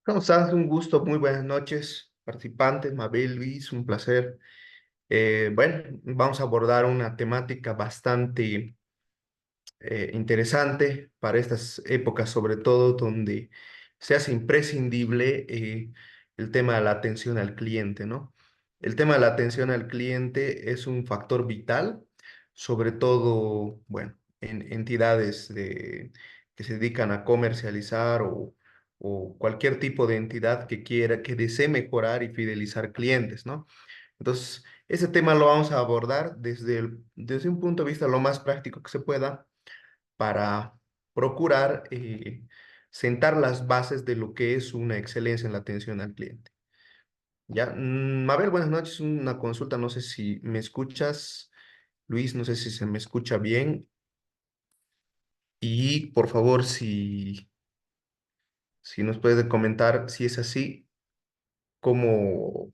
¿Cómo estás? Un gusto, muy buenas noches, participantes, Mabel, Luis, un placer. Bueno, vamos a abordar una temática bastante interesante para estas épocas, sobre todo donde se hace imprescindible el tema de la atención al cliente, ¿no? El tema de la atención al cliente es un factor vital, sobre todo, bueno, en entidades que se dedican a comercializar o cualquier tipo de entidad que quiera, que desee mejorar y fidelizar clientes, ¿no? Entonces, ese tema lo vamos a abordar desde un punto de vista lo más práctico que se pueda para procurar sentar las bases de lo que es una excelencia en la atención al cliente. Ya, Mabel, buenas noches. Una consulta, no sé si me escuchas. Luis, no sé si se me escucha bien. Y por favor, si nos puedes comentar si es así, cómo,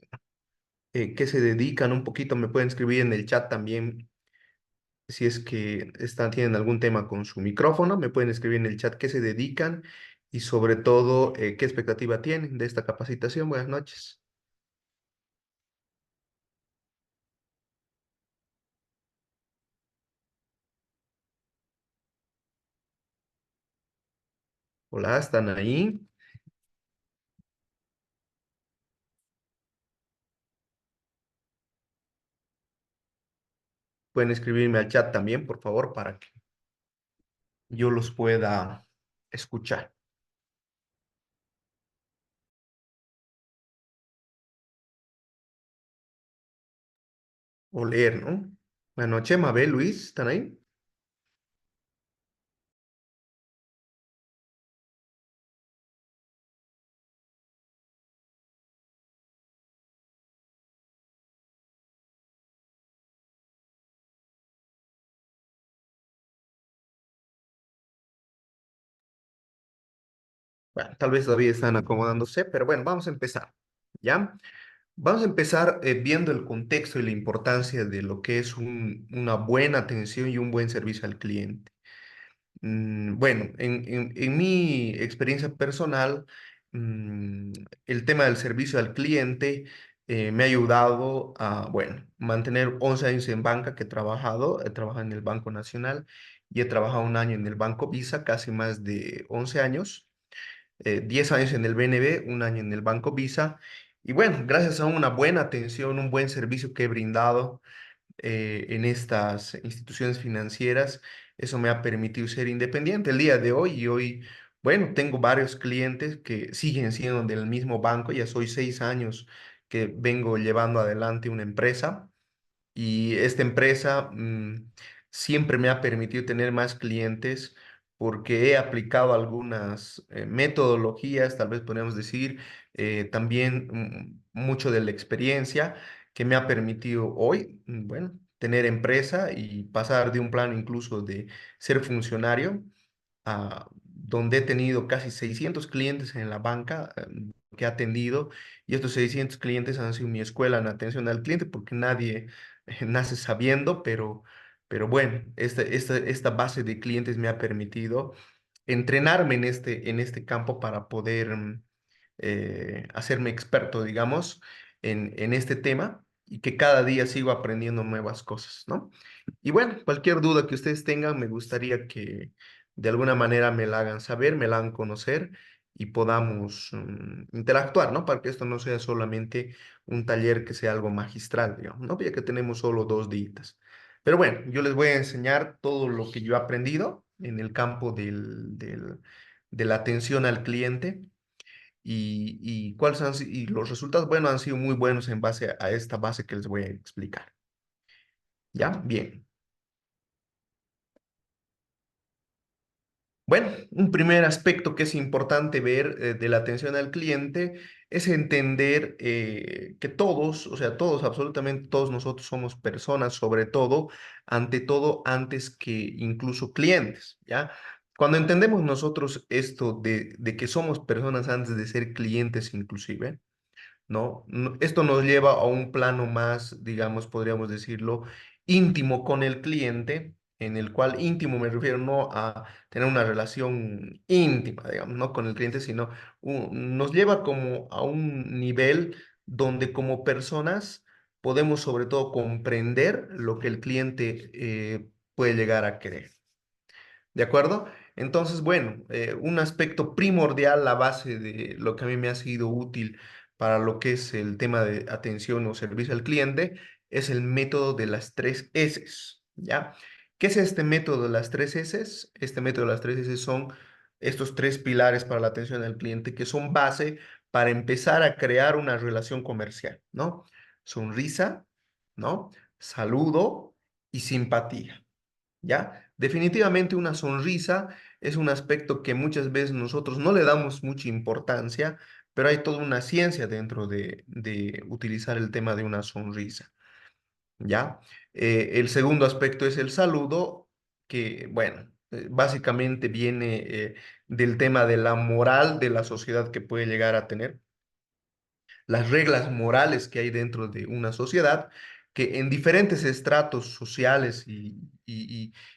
qué se dedican un poquito, me pueden escribir en el chat también. Si es que tienen algún tema con su micrófono, me pueden escribir en el chat qué se dedican y sobre todo qué expectativa tienen de esta capacitación. Buenas noches. Hola, ¿están ahí? Pueden escribirme al chat también, por favor, para que yo los pueda escuchar o leer, ¿no? Buenas noches, Mabel, Luis, ¿están ahí? Bueno, tal vez todavía están acomodándose, pero bueno, vamos a empezar, ¿ya? Vamos a empezar viendo el contexto y la importancia de lo que es una buena atención y un buen servicio al cliente. Bueno, en mi experiencia personal, mm, el tema del servicio al cliente me ha ayudado a, bueno, mantener 11 años en banca que he trabajado en el Banco Nacional y he trabajado un año en el Banco Visa, casi más de 11 años, 10 años en el BNB, un año en el Banco Visa. Y bueno, gracias a una buena atención, un buen servicio que he brindado, en estas instituciones financieras. Eso me ha permitido ser independiente el día de hoy y hoy, bueno, tengo varios clientes que siguen siendo del mismo banco. Ya soy 6 años que vengo llevando adelante una empresa y esta empresa siempre me ha permitido tener más clientes porque he aplicado algunas metodologías, tal vez podemos decir, también mucho de la experiencia que me ha permitido hoy, bueno, tener empresa y pasar de un plano incluso de ser funcionario donde he tenido casi 600 clientes en la banca que he atendido, y estos 600 clientes han sido mi escuela en atención al cliente porque nadie nace sabiendo, pero bueno, esta base de clientes me ha permitido entrenarme en este campo para poder hacerme experto, digamos, en este tema y que cada día sigo aprendiendo nuevas cosas, ¿no? Y bueno, cualquier duda que ustedes tengan, me gustaría que de alguna manera me la hagan saber, me la hagan conocer y podamos interactuar, ¿no? Para que esto no sea solamente un taller que sea algo magistral, digamos, ¿no? Ya que tenemos solo 2 días. Pero bueno, yo les voy a enseñar todo lo que yo he aprendido en el campo de la atención al cliente y y los resultados, bueno, han sido muy buenos en base a esta base que les voy a explicar. ¿Ya? Bien. Bueno, un primer aspecto que es importante ver de la atención al cliente es entender que todos, o sea, todos, absolutamente todos nosotros somos personas, sobre todo, ante todo, antes que incluso clientes, ¿ya? Cuando entendemos nosotros esto de que somos personas antes de ser clientes inclusive, ¿no? Esto nos lleva a un plano más, digamos, podríamos decirlo, íntimo con el cliente, en el cual íntimo me refiero no a tener una relación íntima, digamos, no con el cliente, sino nos lleva como a un nivel donde como personas podemos sobre todo comprender lo que el cliente puede llegar a querer. ¿De acuerdo? Entonces, bueno, un aspecto primordial, la base de lo que a mí me ha sido útil para lo que es el tema de atención o servicio al cliente, es el método de las tres S, ¿ya? ¿Qué es este método de las tres S? Este método de las tres S son estos tres pilares para la atención al cliente que son base para empezar a crear una relación comercial, ¿no? Sonrisa, ¿no? Saludo y simpatía. ¿Ya? Definitivamente una sonrisa es un aspecto que muchas veces nosotros no le damos mucha importancia, pero hay toda una ciencia dentro de utilizar el tema de una sonrisa, ¿ya? El segundo aspecto es el saludo, que, bueno, básicamente viene del tema de la moral de la sociedad que puede llegar a tener las reglas morales que hay dentro de una sociedad, que en diferentes estratos sociales y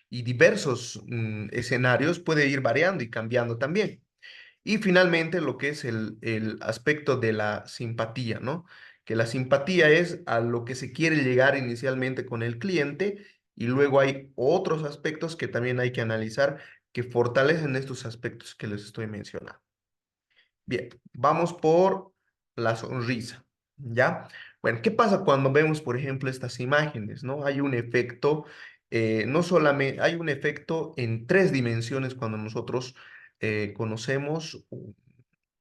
diversos escenarios puede ir variando y cambiando también. Y finalmente lo que es el aspecto de la simpatía, ¿no? Que la simpatía es a lo que se quiere llegar inicialmente con el cliente y luego hay otros aspectos que también hay que analizar que fortalecen estos aspectos que les estoy mencionando. Bien, vamos por la sonrisa, ¿ya? Bueno, ¿qué pasa cuando vemos, por ejemplo, estas imágenes, ¿no? Hay un efecto, no solamente, hay un efecto en tres dimensiones cuando nosotros conocemos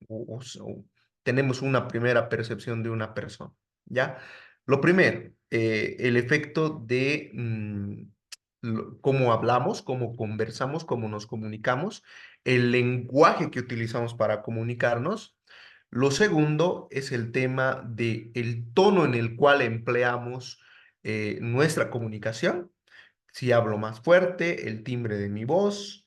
o tenemos una primera percepción de una persona, ¿ya? Lo primero, el efecto de cómo hablamos, cómo conversamos, cómo nos comunicamos, el lenguaje que utilizamos para comunicarnos. Lo segundo es el tema de el tono en el cual empleamos nuestra comunicación. Si hablo más fuerte, el timbre de mi voz,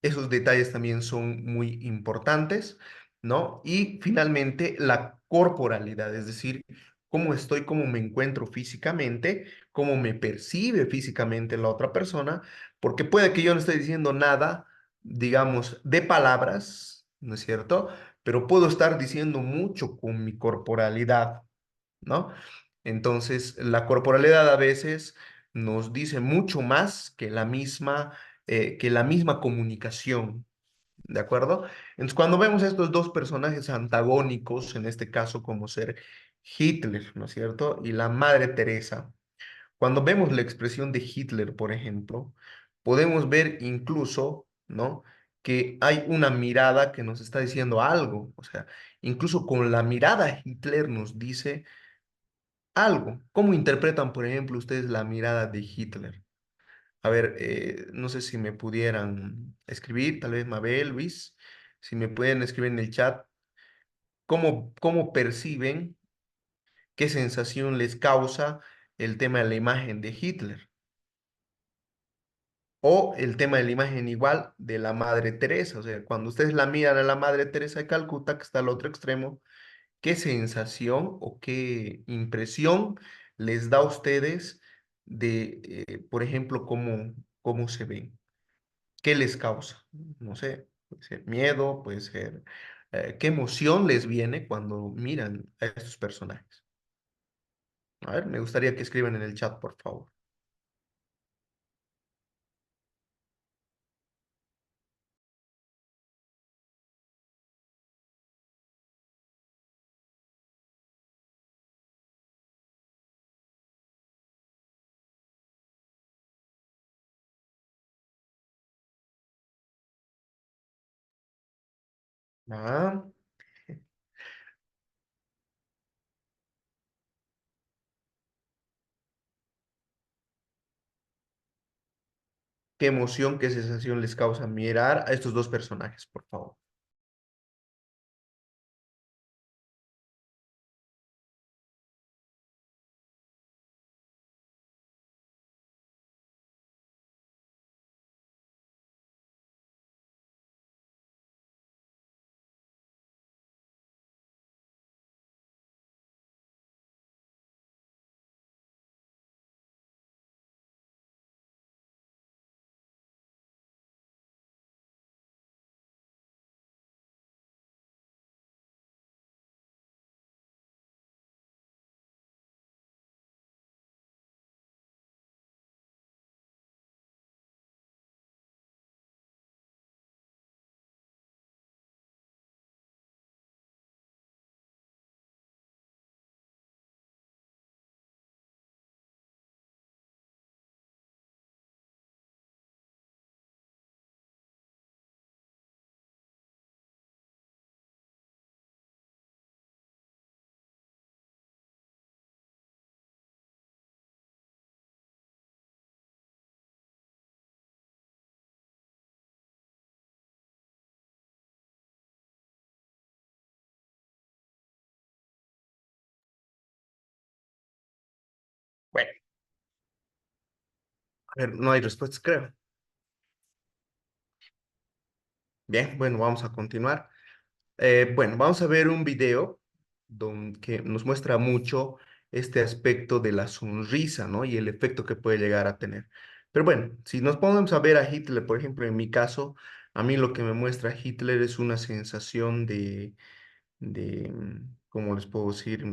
esos detalles también son muy importantes, ¿no? Y finalmente, la corporalidad, es decir, cómo estoy, cómo me encuentro físicamente, cómo me percibe físicamente la otra persona, porque puede que yo no esté diciendo nada, digamos, de palabras, ¿no es cierto? Pero puedo estar diciendo mucho con mi corporalidad, ¿no? Entonces, la corporalidad a veces nos dice mucho más que la misma comunicación, ¿de acuerdo? Entonces, cuando vemos estos dos personajes antagónicos, en este caso como ser Hitler, ¿no es cierto? Y la Madre Teresa, cuando vemos la expresión de Hitler, por ejemplo, podemos ver incluso, ¿no? Que hay una mirada que nos está diciendo algo, o sea, incluso con la mirada Hitler nos dice algo. ¿Cómo interpretan, por ejemplo, ustedes la mirada de Hitler? A ver, no sé si me pudieran escribir, tal vez Mabel, Luis, si me pueden escribir en el chat, cómo perciben, qué sensación les causa el tema de la imagen de Hitler o el tema de la imagen igual de la Madre Teresa. O sea, cuando ustedes la miran a la Madre Teresa de Calcuta, que está al otro extremo, ¿qué sensación o qué impresión les da a ustedes de, por ejemplo, cómo se ven? ¿Qué les causa? No sé, puede ser miedo, puede ser... ¿qué emoción les viene cuando miran a estos personajes? A ver, me gustaría que escriban en el chat, por favor. Ah, ¿qué emoción, qué sensación les causa mirar a estos dos personajes, por favor? A ver, no hay respuestas, creo. Bien, bueno, vamos a continuar. Bueno, vamos a ver un video que nos muestra mucho este aspecto de la sonrisa, ¿no? Y el efecto que puede llegar a tener. Pero bueno, si nos ponemos a ver a Hitler, por ejemplo, en mi caso, a mí lo que me muestra Hitler es una sensación ¿cómo les puedo decir?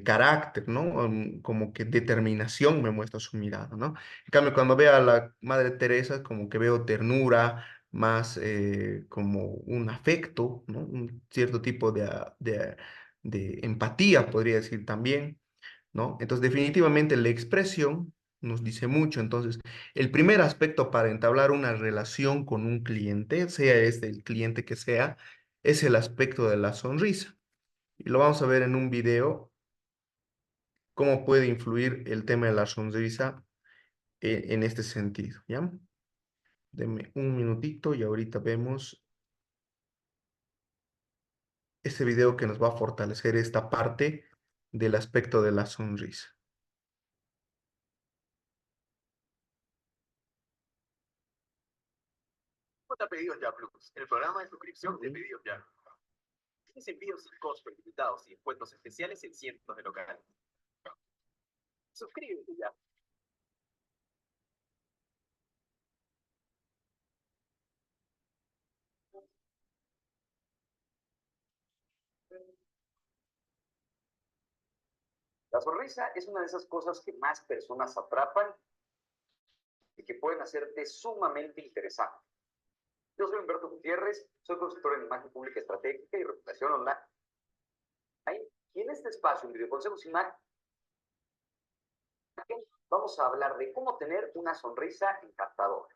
Carácter, ¿no? Como que determinación me muestra su mirada, ¿no? En cambio, cuando veo a la Madre Teresa, como que veo ternura, más como un afecto, ¿no? Un cierto tipo de empatía, podría decir también, ¿no? Entonces, definitivamente la expresión nos dice mucho. Entonces, el primer aspecto para entablar una relación con un cliente, sea este el cliente que sea, es el aspecto de la sonrisa. Y lo vamos a ver en un video cómo puede influir el tema de la sonrisa en este sentido, ¿ya? Denme un minutito y ahorita vemos este video que nos va a fortalecer esta parte del aspecto de la sonrisa. J Pedidos Ya Plus, el programa de suscripción de Pedidos Ya. Tienes envíos sin costo, ilimitados y descuentos especiales en cientos de locales. Suscríbete ya. La sonrisa es una de esas cosas que más personas atrapan y que pueden hacerte sumamente interesante. Yo soy Humberto Gutiérrez, soy consultor en imagen pública estratégica y reputación online. Y en este espacio, en Videoconsejos Imagen, vamos a hablar de cómo tener una sonrisa encantadora.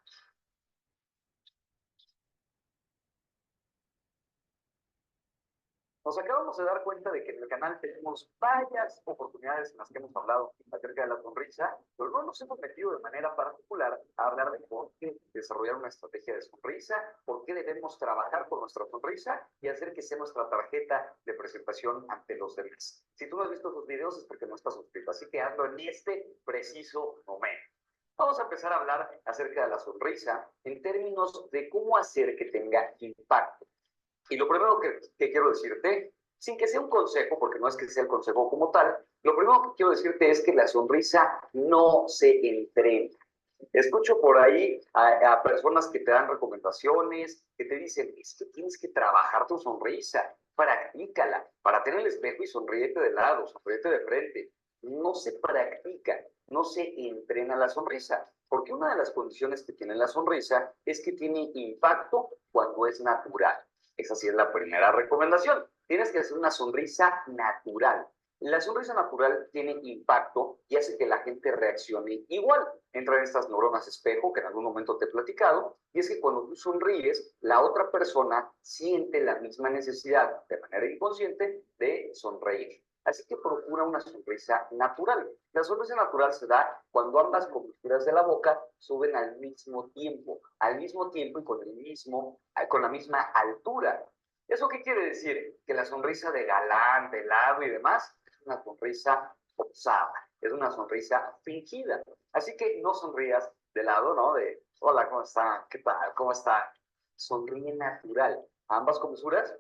Nos acabamos de dar cuenta de que en el canal tenemos varias oportunidades en las que hemos hablado acerca de la sonrisa, pero no nos hemos metido de manera particular a hablar de por qué desarrollar una estrategia de sonrisa, por qué debemos trabajar con nuestra sonrisa y hacer que sea nuestra tarjeta de presentación ante los demás. Si tú no has visto esos videos es porque no estás suscrito, así que hazlo en este preciso momento. Vamos a empezar a hablar acerca de la sonrisa en términos de cómo hacer que tenga impacto. Y lo primero que quiero decirte, sin que sea un consejo, porque no es que sea el consejo como tal, lo primero que quiero decirte es que la sonrisa no se entrena. Escucho por ahí a personas que te dan recomendaciones, que te dicen, es que tienes que trabajar tu sonrisa, practícala, para tener el espejo y sonríete de lado, sonríete de frente. No se practica, no se entrena la sonrisa, porque una de las condiciones que tiene la sonrisa es que tiene impacto cuando es natural. Esa sí es la primera recomendación. Tienes que hacer una sonrisa natural. La sonrisa natural tiene impacto y hace que la gente reaccione igual. Entran estas neuronas espejo que en algún momento te he platicado, y es que cuando tú sonríes, la otra persona siente la misma necesidad, de manera inconsciente, de sonreír. Así que procura una sonrisa natural. La sonrisa natural se da cuando ambas comisuras de la boca suben al mismo tiempo y con la misma altura. ¿Eso qué quiere decir? Que la sonrisa de galán, de lado y demás es una sonrisa forzada, es una sonrisa fingida. Así que no sonrías de lado, ¿no? De, hola, ¿cómo está? ¿Qué tal? ¿Cómo está? Sonríe natural. Ambas comisuras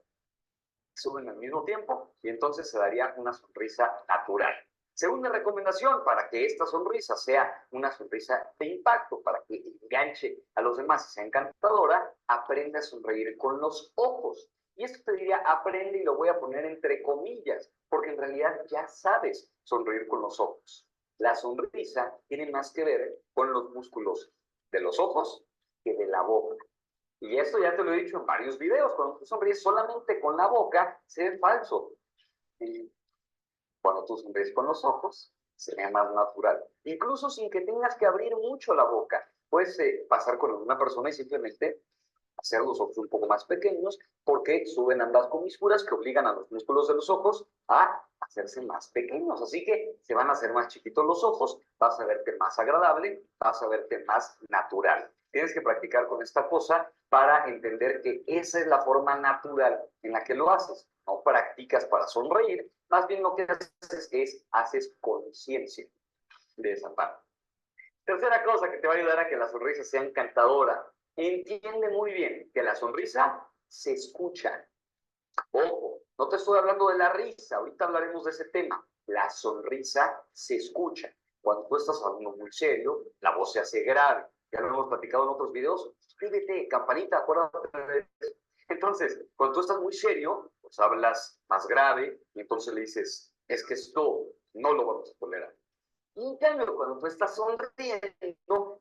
suben al mismo tiempo y entonces se daría una sonrisa natural. Segunda recomendación, para que esta sonrisa sea una sonrisa de impacto, para que enganche a los demás y sea encantadora, aprende a sonreír con los ojos. Y esto te diría, aprende y lo voy a poner entre comillas, porque en realidad ya sabes sonreír con los ojos. La sonrisa tiene más que ver con los músculos de los ojos que de la boca. Y esto ya te lo he dicho en varios videos, cuando tú sonríes solamente con la boca, se ve falso. Y cuando tú sonríes con los ojos, se ve más natural. Incluso sin que tengas que abrir mucho la boca. Puedes pasar con una persona y simplemente hacer los ojos un poco más pequeños porque suben ambas comisuras que obligan a los músculos de los ojos a hacerse más pequeños. Así que se van a hacer más chiquitos los ojos, vas a verte más agradable, vas a verte más natural. Tienes que practicar con esta cosa para entender que esa es la forma natural en la que lo haces. No practicas para sonreír, más bien lo que haces es haces conciencia de esa parte. Tercera cosa que te va a ayudar a que la sonrisa sea encantadora. Entiende muy bien que la sonrisa se escucha. Ojo, no te estoy hablando de la risa, ahorita hablaremos de ese tema. La sonrisa se escucha. Cuando tú estás hablando muy serio, la voz se hace grave. Ya lo hemos platicado en otros videos. Suscríbete, campanita, acuérdate de eso. Entonces, cuando tú estás muy serio, pues hablas más grave y entonces le dices, es que esto no lo vamos a tolerar. Y en cambio, cuando tú estás sonriendo,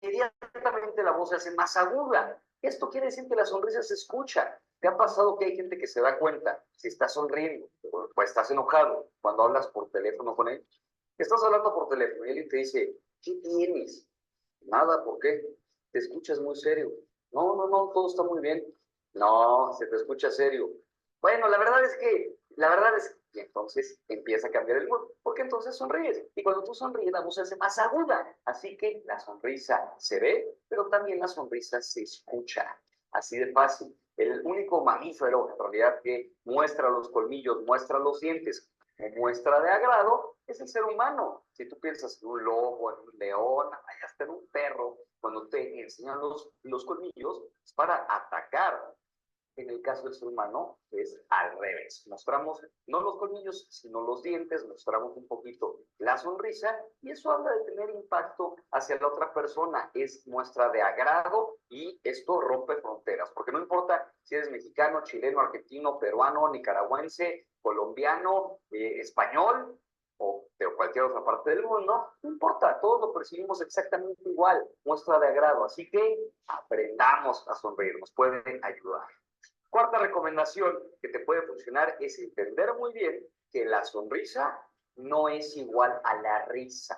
inmediatamente la voz se hace más aguda. Esto quiere decir que la sonrisa se escucha. ¿Te ha pasado que hay gente que se da cuenta si estás sonriendo o estás enojado cuando hablas por teléfono con él? Estás hablando por teléfono y él te dice, ¿qué tienes? Nada, ¿por qué? Te escuchas muy serio. No, no, no, todo está muy bien. No, se te escucha serio. Bueno, la verdad es que entonces empieza a cambiar el mood, porque entonces sonríes. Y cuando tú sonríes, la voz se hace más aguda. Así que la sonrisa se ve, pero también la sonrisa se escucha. Así de fácil. El único mamífero, en realidad, que muestra los colmillos, muestra los dientes, muestra de agrado, es el ser humano. Si tú piensas en un lobo, en un león, hasta en un perro, cuando te enseñan los colmillos, es para atacar. En el caso del ser humano es al revés. Mostramos no los colmillos, sino los dientes, mostramos un poquito la sonrisa y eso habla de tener impacto hacia la otra persona. Es muestra de agrado y esto rompe fronteras, porque no importa si eres mexicano, chileno, argentino, peruano, nicaragüense, colombiano, español o de cualquier otra parte del mundo, no importa, todos lo percibimos exactamente igual, muestra de agrado. Así que aprendamos a sonreír, nos pueden ayudar. Cuarta recomendación que te puede funcionar es entender muy bien que la sonrisa no es igual a la risa.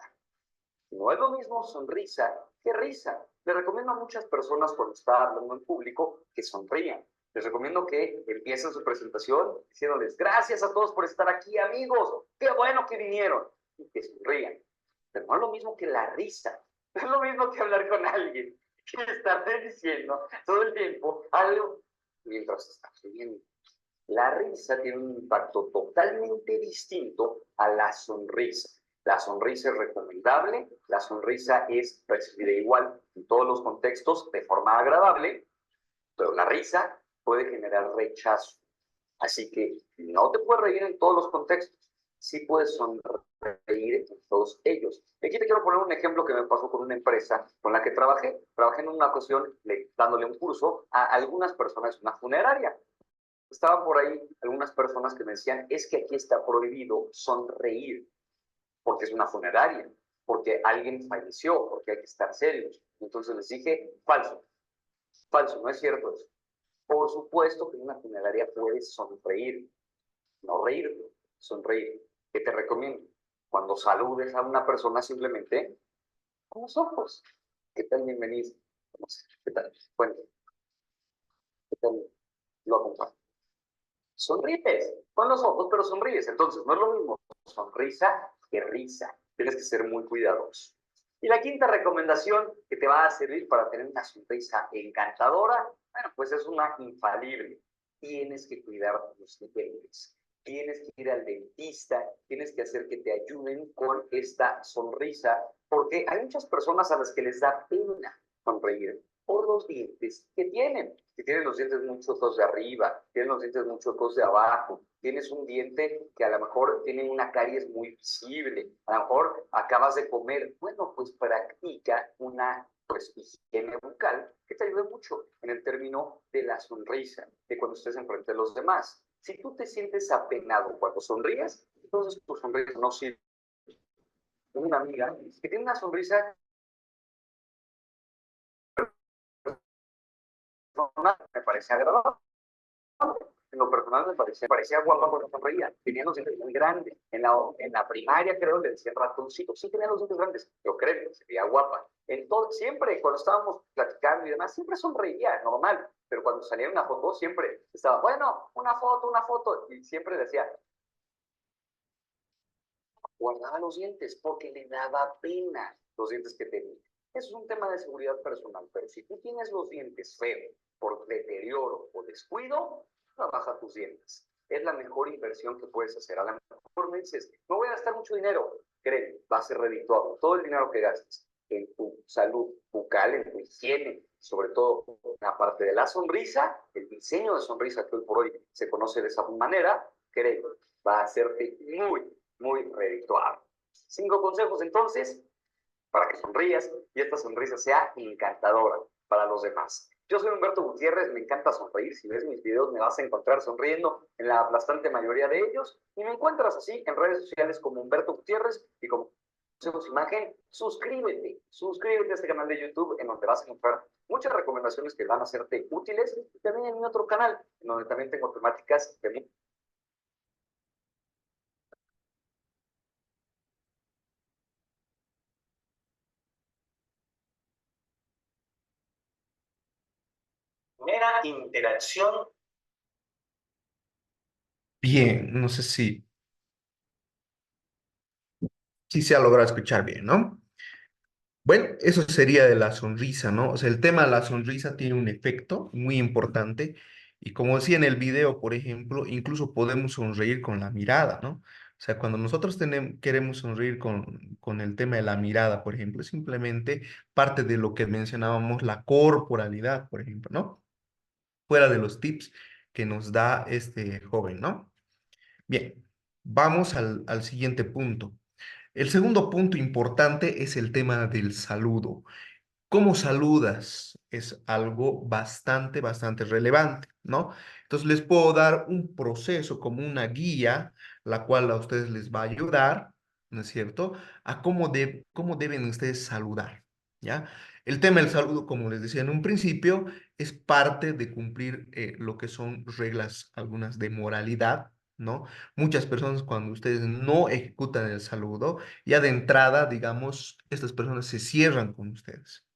No es lo mismo sonrisa que risa. Le recomiendo a muchas personas cuando está hablando en público que sonrían. Les recomiendo que empiecen su presentación diciéndoles gracias a todos por estar aquí, amigos. Qué bueno que vinieron. Y que sonrían. Pero no es lo mismo que la risa. No es lo mismo que hablar con alguien que estarle diciendo todo el tiempo algo mientras está riendo. La risa tiene un impacto totalmente distinto a la sonrisa. La sonrisa es recomendable, la sonrisa es percibida igual en todos los contextos de forma agradable, pero la risa puede generar rechazo. Así que no te puedes reír en todos los contextos, sí puedes sonreír en todos ellos. Aquí te quiero poner un ejemplo que me pasó con una empresa con la que trabajé. Trabajé en una ocasión dándole un curso a algunas personas, una funeraria. Estaban por ahí algunas personas que me decían, es que aquí está prohibido sonreír, porque es una funeraria, porque alguien falleció, porque hay que estar serios. Entonces les dije, falso, falso, no es cierto eso. Por supuesto que en una funeraria puedes sonreír, no reír, sonreír. ¿Qué te recomiendo? Cuando saludes a una persona simplemente con los ojos. ¿Qué tal? Bienvenido. ¿Qué tal? Bueno, ¿qué tal? Lo acompaño. Sonríes con los ojos, pero sonríes. Entonces, no es lo mismo sonrisa que risa. Tienes que ser muy cuidadoso. Y la quinta recomendación que te va a servir para tener una sonrisa encantadora, bueno, pues es una infalible. Tienes que cuidar tus dientes. Tienes que ir al dentista, tienes que hacer que te ayuden con esta sonrisa, porque hay muchas personas a las que les da pena sonreír por los dientes que tienen. Si tienes los dientes muy chuecos de arriba, tienes los dientes muy chuecos de abajo, tienes un diente que a lo mejor tiene una caries muy visible, a lo mejor acabas de comer, bueno, pues practica una pues higiene bucal que te ayude mucho en el término de la sonrisa, de cuando estés enfrente de los demás. Si tú te sientes apenado cuando sonríes, entonces tu sonrisa no sirve. Tengo una amiga que tiene una sonrisa me parece agradable. En lo personal parecía guapa cuando sonreía. Tenía los dientes muy grandes. En la primaria, creo, le decían ratoncito. Sí, tenía los dientes grandes. Yo creo que se veía guapa. Entonces, siempre, cuando estábamos platicando y demás, siempre sonreía, normal. Pero cuando salía una foto, siempre estaba, bueno, una foto, una foto. Y siempre decía, guardaba los dientes porque le daba pena los dientes que tenía. Eso es un tema de seguridad personal, pero si tú tienes los dientes feos por deterioro o descuido, trabaja tus dientes. Es la mejor inversión que puedes hacer. A lo mejor me dices, no voy a gastar mucho dinero. créeme, va a ser redituable. Todo el dinero que gastes en tu salud bucal, en tu higiene, sobre todo la parte de la sonrisa, el diseño de sonrisa que hoy por hoy se conoce de esa manera, créeme, va a hacerte muy redituable. 5 consejos entonces para que sonrías y esta sonrisa sea encantadora para los demás. Yo soy Humberto Gutiérrez, me encanta sonreír. Si ves mis videos me vas a encontrar sonriendo en la bastante mayoría de ellos y me encuentras así en redes sociales como Humberto Gutiérrez y como su imagen. Suscríbete a este canal de YouTube en donde vas a encontrar muchas recomendaciones que van a hacerte útiles y también en mi otro canal en donde también tengo temáticas de mera interacción. Bien, no sé si se ha logrado escuchar bien, ¿no? Bueno, eso sería de la sonrisa, ¿no? O sea, el tema de la sonrisa tiene un efecto muy importante y como decía en el video, por ejemplo, incluso podemos sonreír con la mirada, ¿no? O sea, cuando nosotros queremos sonreír con el tema de la mirada, por ejemplo, es simplemente parte de lo que mencionábamos, la corporalidad, por ejemplo, ¿no? Fuera de los tips que nos da este joven, ¿no? Bien, vamos al siguiente punto. El segundo punto importante es el tema del saludo. ¿Cómo saludas? Es algo bastante relevante, ¿no? Entonces les puedo dar un proceso como una guía, la cual a ustedes les va a ayudar, ¿no es cierto? A cómo deben ustedes saludar, ¿ya? El tema del saludo, como les decía en un principio, es parte de cumplir lo que son reglas, algunas de moralidad, ¿no? Muchas personas cuando ustedes no ejecutan el saludo, ya de entrada, digamos, estas personas se cierran con ustedes.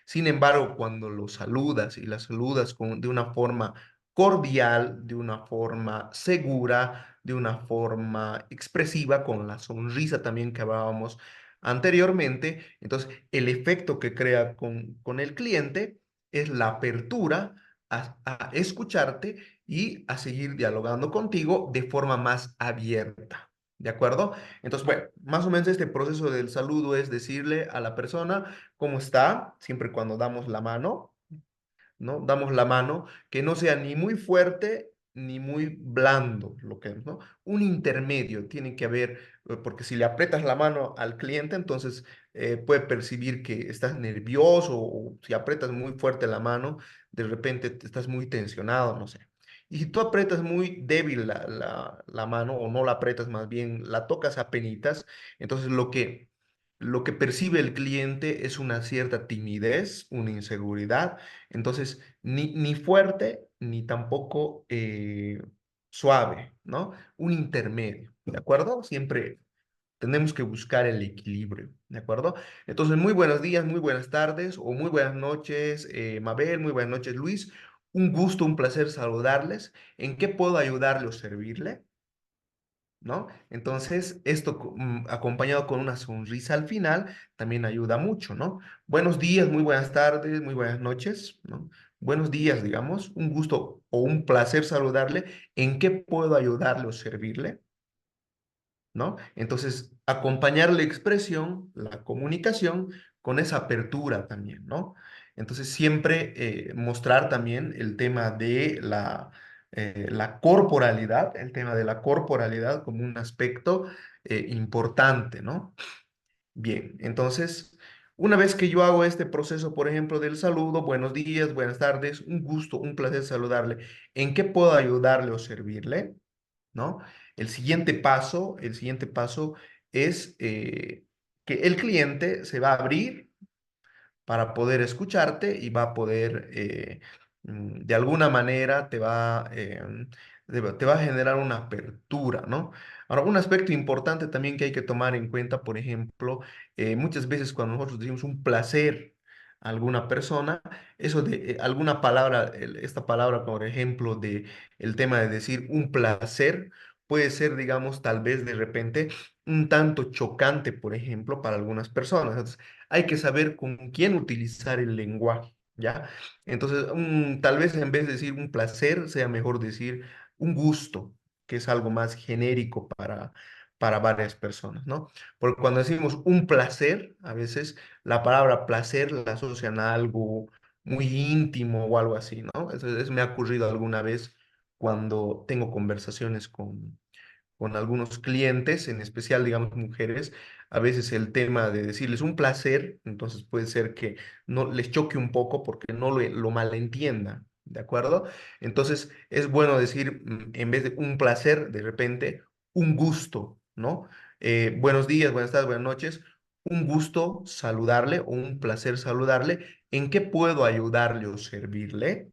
Sin embargo, cuando lo saludas y la saludas de una forma cordial, de una forma segura, de una forma expresiva, con la sonrisa también que hablábamos anteriormente, entonces el efecto que crea con el cliente es la apertura a escucharte y a seguir dialogando contigo de forma más abierta. ¿De acuerdo? Entonces, bueno, más o menos este proceso del saludo es decirle a la persona, ¿cómo está? Siempre cuando damos la mano, ¿no? Damos la mano, que no sea ni muy fuerte ni muy blando, lo que es, ¿no? Un intermedio tiene que haber, porque si le aprietas la mano al cliente, entonces puede percibir que estás nervioso o si aprietas muy fuerte la mano, de repente estás muy tensionado, no sé. Y si tú aprietas muy débil la mano o no la aprietas, más bien la tocas a penitas, entonces lo que percibe el cliente es una cierta timidez, una inseguridad. Entonces, ni fuerte, ni tampoco suave, ¿no? Un intermedio, ¿de acuerdo? Siempre tenemos que buscar el equilibrio, ¿de acuerdo? Entonces, muy buenos días, muy buenas tardes o muy buenas noches, Mabel, muy buenas noches, Luis. Un gusto, un placer saludarles. ¿En qué puedo ayudarle o servirle? ¿No? Entonces, esto acompañado con una sonrisa al final también ayuda mucho, ¿no? Buenos días, muy buenas tardes, muy buenas noches, ¿no? Buenos días, digamos, un gusto o un placer saludarle. ¿En qué puedo ayudarle o servirle? ¿No? Entonces, acompañar la expresión, la comunicación con esa apertura también, ¿no? Entonces, siempre mostrar también el tema de la corporalidad, el tema de la corporalidad como un aspecto importante, ¿no? Bien, entonces, una vez que yo hago este proceso, por ejemplo, del saludo, buenos días, buenas tardes, un gusto, un placer saludarle, ¿en qué puedo ayudarle o servirle? ¿No? El siguiente paso es que el cliente se va a abrir para poder escucharte y va a poder, de alguna manera, te va a generar una apertura, ¿no? Ahora, un aspecto importante también que hay que tomar en cuenta, por ejemplo, muchas veces cuando nosotros decimos un placer a alguna persona, eso de alguna palabra, esta palabra, por ejemplo, de el tema de decir un placer, puede ser, digamos, tal vez de repente un tanto chocante, por ejemplo, para algunas personas. Hay que saber con quién utilizar el lenguaje, ¿ya? Entonces, tal vez en vez de decir un placer, sea mejor decir un gusto, que es algo más genérico para varias personas, ¿no? Porque cuando decimos un placer, a veces la palabra placer la asocian a algo muy íntimo o algo así, ¿no? Eso me ha ocurrido alguna vez cuando tengo conversaciones con algunos clientes, en especial, digamos, mujeres, a veces el tema de decirles un placer, entonces puede ser que no les choque un poco porque no lo malentiendan, ¿de acuerdo? Entonces es bueno decir, en vez de un placer, de repente, un gusto, ¿no? Buenos días, buenas tardes, buenas noches. Un gusto saludarle o un placer saludarle. ¿En qué puedo ayudarle o servirle?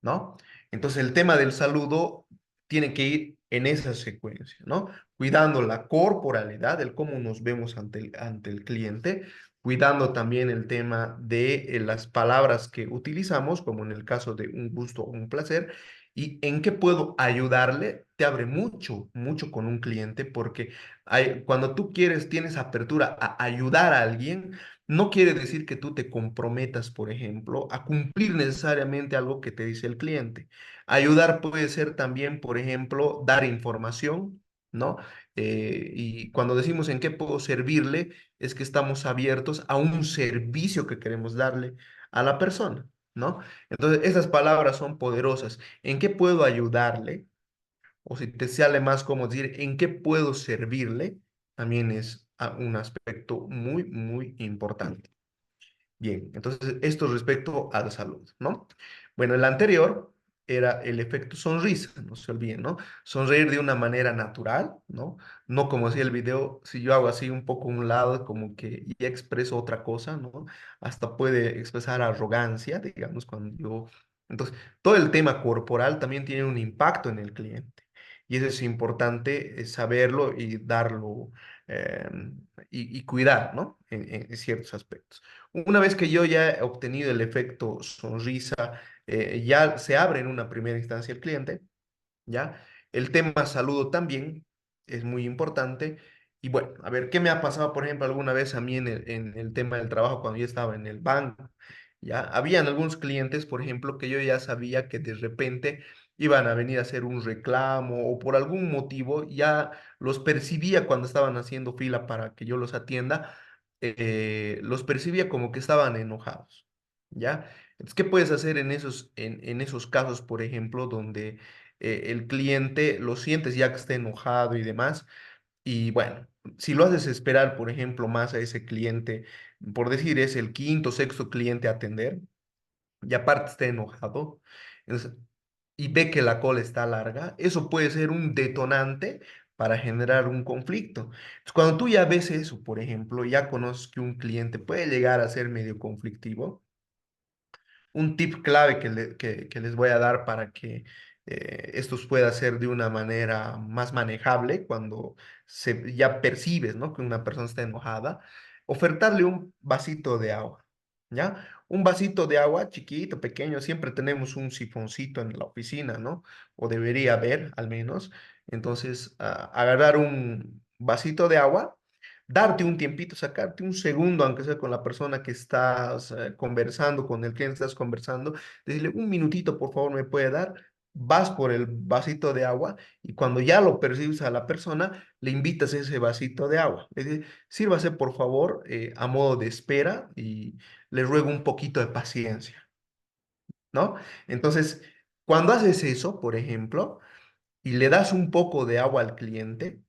¿No? Entonces el tema del saludo tiene que ir en esa secuencia, ¿no? Cuidando la corporalidad, el cómo nos vemos ante el cliente, cuidando también el tema de las palabras que utilizamos, como en el caso de un gusto o un placer, y en qué puedo ayudarle, te abre mucho, mucho con un cliente, porque cuando tú quieres, tienes apertura a ayudar a alguien, no quiere decir que tú te comprometas, por ejemplo, a cumplir necesariamente algo que te dice el cliente. Ayudar puede ser también, por ejemplo, dar información, ¿no? Y cuando decimos en qué puedo servirle, es que estamos abiertos a un servicio que queremos darle a la persona, ¿no? Entonces, esas palabras son poderosas. ¿En qué puedo ayudarle? O si te sale más como decir, ¿en qué puedo servirle? También es un aspecto muy, muy importante. Bien, entonces esto respecto a la salud, ¿no? Bueno, el anterior era el efecto sonrisa, no se olviden, ¿no? Sonreír de una manera natural, ¿no? No como decía el video, si yo hago así un poco a un lado, como que ya expreso otra cosa, ¿no? Hasta puede expresar arrogancia, digamos, cuando yo... Entonces, todo el tema corporal también tiene un impacto en el cliente. Y eso es importante saberlo y darlo eh, y cuidar, ¿no? En ciertos aspectos. Una vez que yo ya he obtenido el efecto sonrisa, ya se abre en una primera instancia el cliente, ¿ya? El tema saludo también es muy importante. Y bueno, a ver, ¿qué me ha pasado, por ejemplo, alguna vez a mí en el tema del trabajo cuando yo estaba en el banco? ¿Ya? Habían algunos clientes, por ejemplo, que yo ya sabía que de repente iban a venir a hacer un reclamo o por algún motivo ya los percibía cuando estaban haciendo fila para que yo los atienda, los percibía como que estaban enojados, ¿ya? Entonces, ¿qué puedes hacer en esos casos, por ejemplo, donde el cliente lo sientes ya que está enojado y demás? Y bueno, si lo haces esperar, por ejemplo, más a ese cliente, por decir, es el quinto, sexto cliente a atender, y aparte está enojado, entonces, y ve que la cola está larga, eso puede ser un detonante para generar un conflicto. Entonces, cuando tú ya ves eso, por ejemplo, ya conoces que un cliente puede llegar a ser medio conflictivo, un tip clave que les voy a dar para que estos pueda ser de una manera más manejable cuando ya percibes, ¿no? Que una persona está enojada, ofertarle un vasito de agua, ¿ya? Un vasito de agua chiquito, pequeño, siempre tenemos un sifoncito en la oficina, ¿no? O debería haber al menos. Entonces, agarrar un vasito de agua, darte un tiempito, sacarte un segundo, aunque sea con la persona que estás conversando, con el que estás conversando, decirle un minutito, por favor, me puede dar. Vas por el vasito de agua y cuando ya lo percibes a la persona, le invitas ese vasito de agua. Le dices, sírvase por favor a modo de espera y le ruego un poquito de paciencia, ¿no? Entonces, cuando haces eso, por ejemplo, y le das un poco de agua al cliente,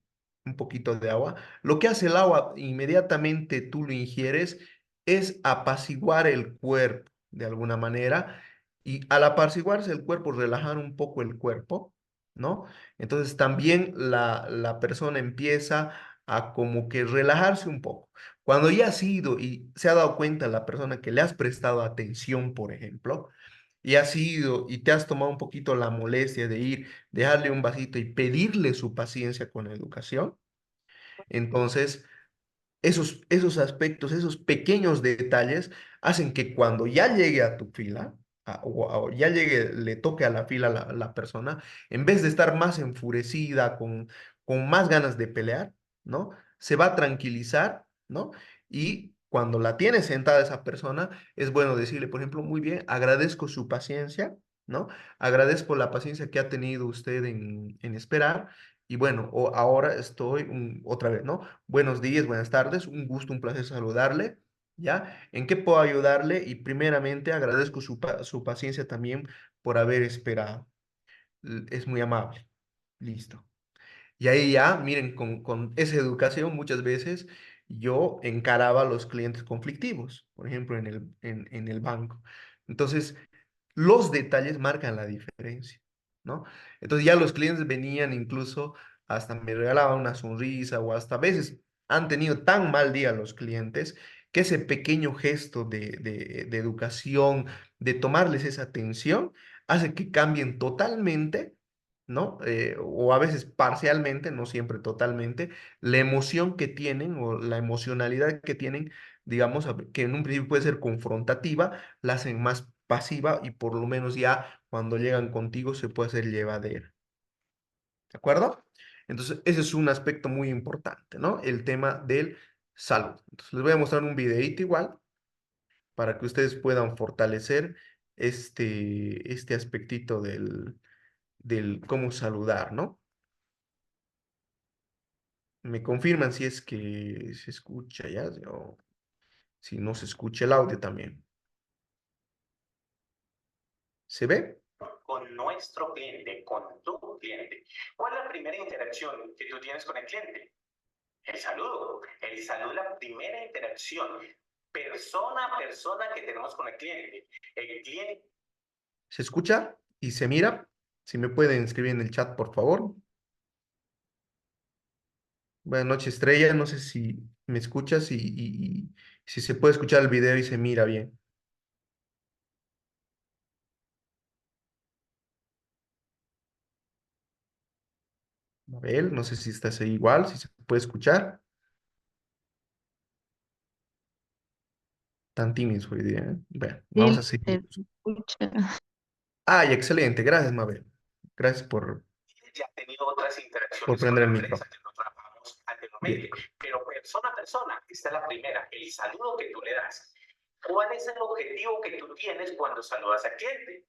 un poquito de agua, lo que hace el agua, inmediatamente tú lo ingieres, es apaciguar el cuerpo de alguna manera y al apaciguarse el cuerpo, relajar un poco el cuerpo, ¿no? Entonces también la persona empieza a como que relajarse un poco. Cuando ya ha sido y se ha dado cuenta la persona que le has prestado atención, por ejemplo, y has ido y te has tomado un poquito la molestia de ir, dejarle un vasito y pedirle su paciencia con educación, entonces esos aspectos, esos pequeños detalles hacen que cuando ya llegue a tu fila, o ya llegue, le toque a la fila la persona, en vez de estar más enfurecida, con más ganas de pelear, ¿no? Se va a tranquilizar, ¿no? Y cuando la tiene sentada esa persona, es bueno decirle, por ejemplo, muy bien, agradezco su paciencia, ¿no? Agradezco la paciencia que ha tenido usted en esperar. Y bueno, ahora estoy otra vez, ¿no? Buenos días, buenas tardes, un gusto, un placer saludarle, ¿ya? ¿En qué puedo ayudarle? Y primeramente agradezco su paciencia también por haber esperado. Es muy amable. Listo. Y ahí ya, miren, con esa educación muchas veces yo encaraba a los clientes conflictivos, por ejemplo, en el banco. Entonces, los detalles marcan la diferencia, ¿no? Entonces ya los clientes venían incluso hasta me regalaban una sonrisa o hasta a veces han tenido tan mal día los clientes que ese pequeño gesto de educación, de tomarles esa atención, hace que cambien totalmente, ¿no? O a veces parcialmente, no siempre totalmente, la emoción que tienen o la emocionalidad que tienen, digamos, que en un principio puede ser confrontativa, la hacen más pasiva y por lo menos ya cuando llegan contigo se puede hacer llevadera. ¿De acuerdo? Entonces, ese es un aspecto muy importante, ¿no? El tema del salud. Entonces, les voy a mostrar un videito igual para que ustedes puedan fortalecer este aspectito del cómo saludar, ¿no? Me confirman si es que se escucha ya o si no se escucha el audio también. ¿Se ve? Con nuestro cliente, con tu cliente. ¿Cuál es la primera interacción que tú tienes con el cliente? El saludo. El saludo es la primera interacción persona a persona que tenemos con el cliente. El cliente. ¿Se escucha y se mira? Si me pueden escribir en el chat, por favor. Buenas noches, Estrella. No sé si me escuchas y si se puede escuchar el video y se mira bien. Mabel, no sé si estás ahí igual, si se puede escuchar. Tan tímidos hoy día, ¿eh? Bueno, vamos Sí, a seguir. se escucha. Ay, excelente. Gracias, Mabel. Gracias Ya ha tenido otras por interacciones con prender la el empresa micrófono. que no trabajamos anteriormente, Bien. pero persona a persona, esta es la primera, el saludo que tú le das. ¿Cuál es el objetivo que tú tienes cuando saludas al cliente?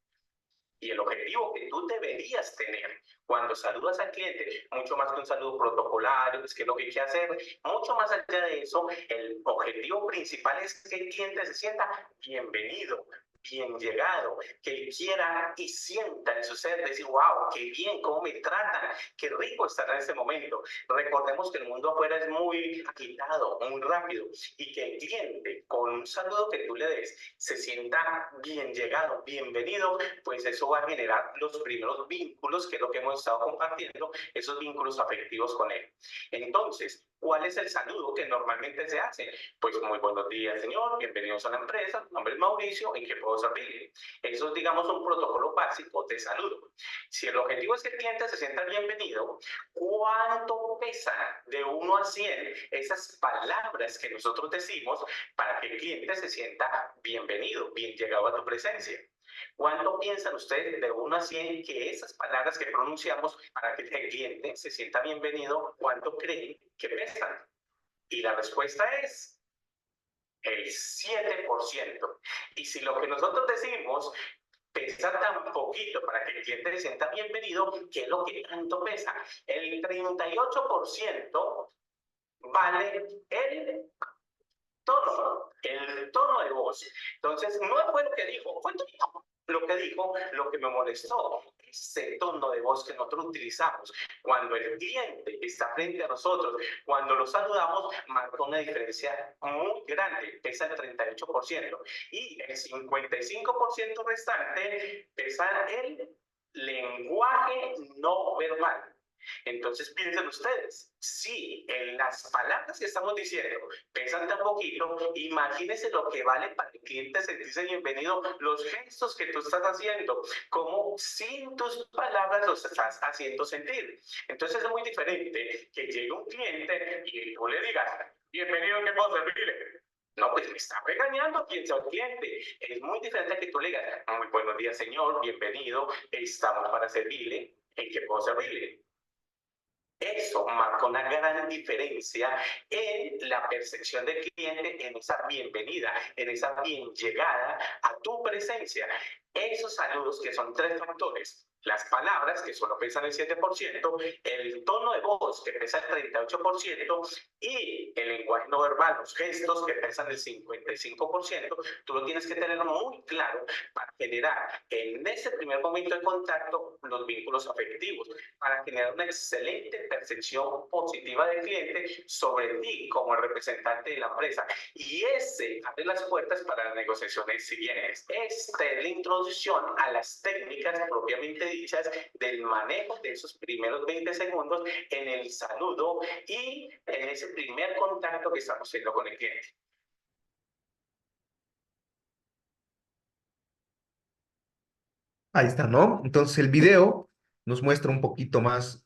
Y el objetivo que tú deberías tener cuando saludas al cliente, mucho más que un saludo protocolario, es que lo que hay que hacer, mucho más allá de eso, el objetivo principal es que el cliente se sienta bienvenido, bien llegado, que él quiera y sienta en su ser, decir, wow, qué bien, cómo me tratan, qué rico estar en este momento. Recordemos que el mundo afuera es muy agitado, muy rápido, y que el cliente, con un saludo que tú le des, se sienta bien llegado, bienvenido, pues eso va a generar los primeros vínculos, que es lo que hemos estado compartiendo, esos vínculos afectivos con él. Entonces, ¿cuál es el saludo que normalmente se hace? Pues muy buenos días, señor, bienvenidos a la empresa, mi nombre es Mauricio, ¿en qué puedo servirle? Eso es, digamos, un protocolo básico de saludo. Si el objetivo es que el cliente se sienta bienvenido, ¿cuánto pesa de 1 a 100 esas palabras que nosotros decimos para que el cliente se sienta bienvenido, bien llegado a tu presencia? ¿Cuánto piensan ustedes de 1 a 100 que esas palabras que pronunciamos para que el cliente se sienta bienvenido, cuánto creen que pesan? Y la respuesta es el 7%. Y si lo que nosotros decimos pesa tan poquito para que el cliente se sienta bienvenido, ¿qué es lo que tanto pesa? El 38% vale el tono de voz. Entonces, no fue lo que dijo, fue lo que dijo, lo que me molestó, ese tono de voz que nosotros utilizamos. Cuando el cliente está frente a nosotros, cuando lo saludamos, marca una diferencia muy grande, pesa el 38%. Y el 55% restante pesa el lenguaje no verbal. Entonces piensen ustedes, si en las palabras que estamos diciendo pesan tan poquito, imagínense lo que vale para el cliente sentirse bienvenido, los gestos que tú estás haciendo, como sin tus palabras los estás haciendo sentir. Entonces es muy diferente que llegue un cliente y tú le digas, bienvenido, ¿qué puedo servirle? No, pues me está regañando, piensa el cliente. Es muy diferente a que tú le digas, muy buenos días, señor, bienvenido, estamos para servirle, ¿en qué puedo servirle? Eso marca una gran diferencia en la percepción del cliente, en esa bienvenida, en esa bien llegada a tu presencia. Esos saludos, que son tres factores, las palabras, que solo pesan el 7%, el tono de voz, que pesa el 38%, y el lenguaje no verbal, los gestos, que pesan el 55%, tú lo tienes que tener muy claro para generar en ese primer momento de contacto los vínculos afectivos, para generar una excelente percepción positiva del cliente sobre ti como el representante de la empresa. Y ese abre las puertas para las negociaciones siguientes. Esta es la introducción a las técnicas propiamente dichas del manejo de esos primeros 20 segundos en el saludo y en ese primer contacto que estamos haciendo con el cliente. Ahí está, ¿no? Entonces el video nos muestra un poquito más,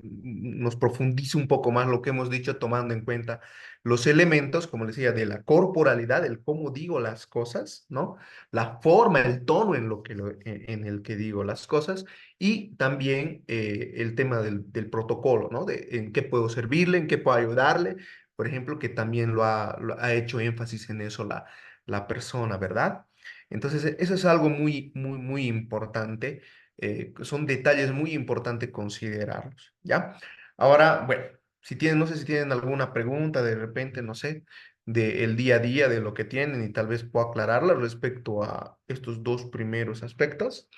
nos profundiza un poco más lo que hemos dicho, tomando en cuenta los elementos, como les decía, de la corporalidad, el cómo digo las cosas, ¿no? La forma, el tono en el que digo las cosas, y también el tema del protocolo, ¿no? De en qué puedo servirle, en qué puedo ayudarle, por ejemplo, que también lo ha hecho énfasis en eso la persona, ¿verdad? Entonces, eso es algo muy, muy, muy importante. Son detalles muy importantes considerarlos, ¿ya? Ahora, bueno, si tienen, no sé si tienen alguna pregunta de repente, no sé, del día a día, de lo que tienen y tal vez puedo aclararla respecto a estos dos primeros aspectos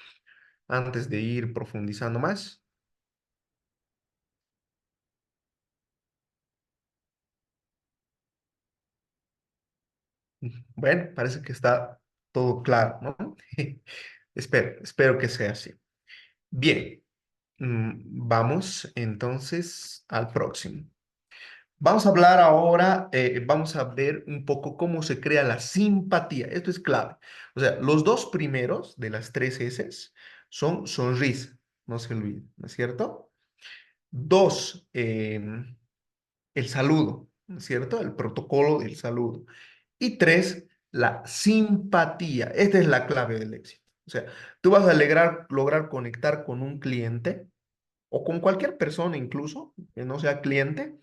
antes de ir profundizando más. Bueno, parece que está todo claro, ¿no? Espero que sea así. Bien, vamos entonces al próximo. Vamos a hablar ahora, vamos a ver un poco cómo se crea la simpatía. Esto es clave. O sea, los dos primeros de las tres S son sonrisa, no se olviden, ¿no es cierto? Dos, el saludo, ¿no es cierto? El protocolo del saludo. Y tres, la simpatía. Esta es la clave del éxito. O sea, tú vas a lograr conectar con un cliente o con cualquier persona incluso, que no sea cliente,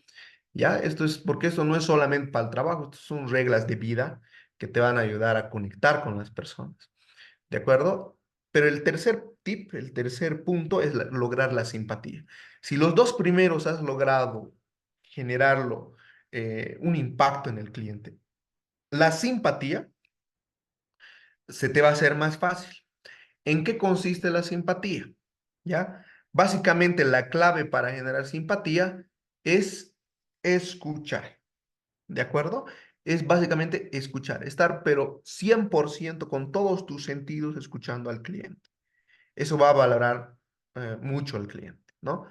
¿ya? Esto es porque esto no es solamente para el trabajo, esto son reglas de vida que te van a ayudar a conectar con las personas, ¿de acuerdo? Pero el tercer tip, el tercer punto es lograr la simpatía. Si los dos primeros has logrado generarlo, un impacto en el cliente, la simpatía se te va a hacer más fácil. ¿En qué consiste la simpatía? ¿Ya? Básicamente la clave para generar simpatía es escuchar, ¿de acuerdo? Es básicamente escuchar, estar pero 100% con todos tus sentidos escuchando al cliente. Eso va a valorar mucho al cliente, ¿no?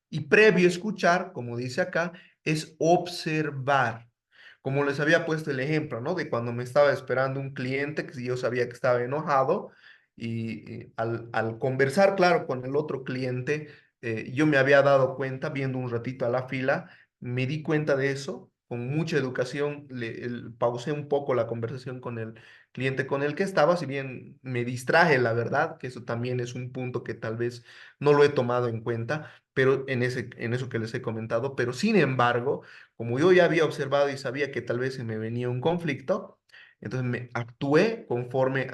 Y previo a escuchar, como dice acá, es observar. Como les había puesto el ejemplo, ¿no? De cuando me estaba esperando un cliente que yo sabía que estaba enojado y al conversar, claro, con el otro cliente, yo me había dado cuenta, viendo un ratito a la fila, me di cuenta de eso. Con mucha educación, pausé un poco la conversación con el cliente con el que estaba, si bien me distraje, la verdad, que eso también es un punto que tal vez no lo he tomado en cuenta, pero en eso que les he comentado, pero sin embargo, como yo ya había observado y sabía que tal vez se me venía un conflicto, entonces me actué conforme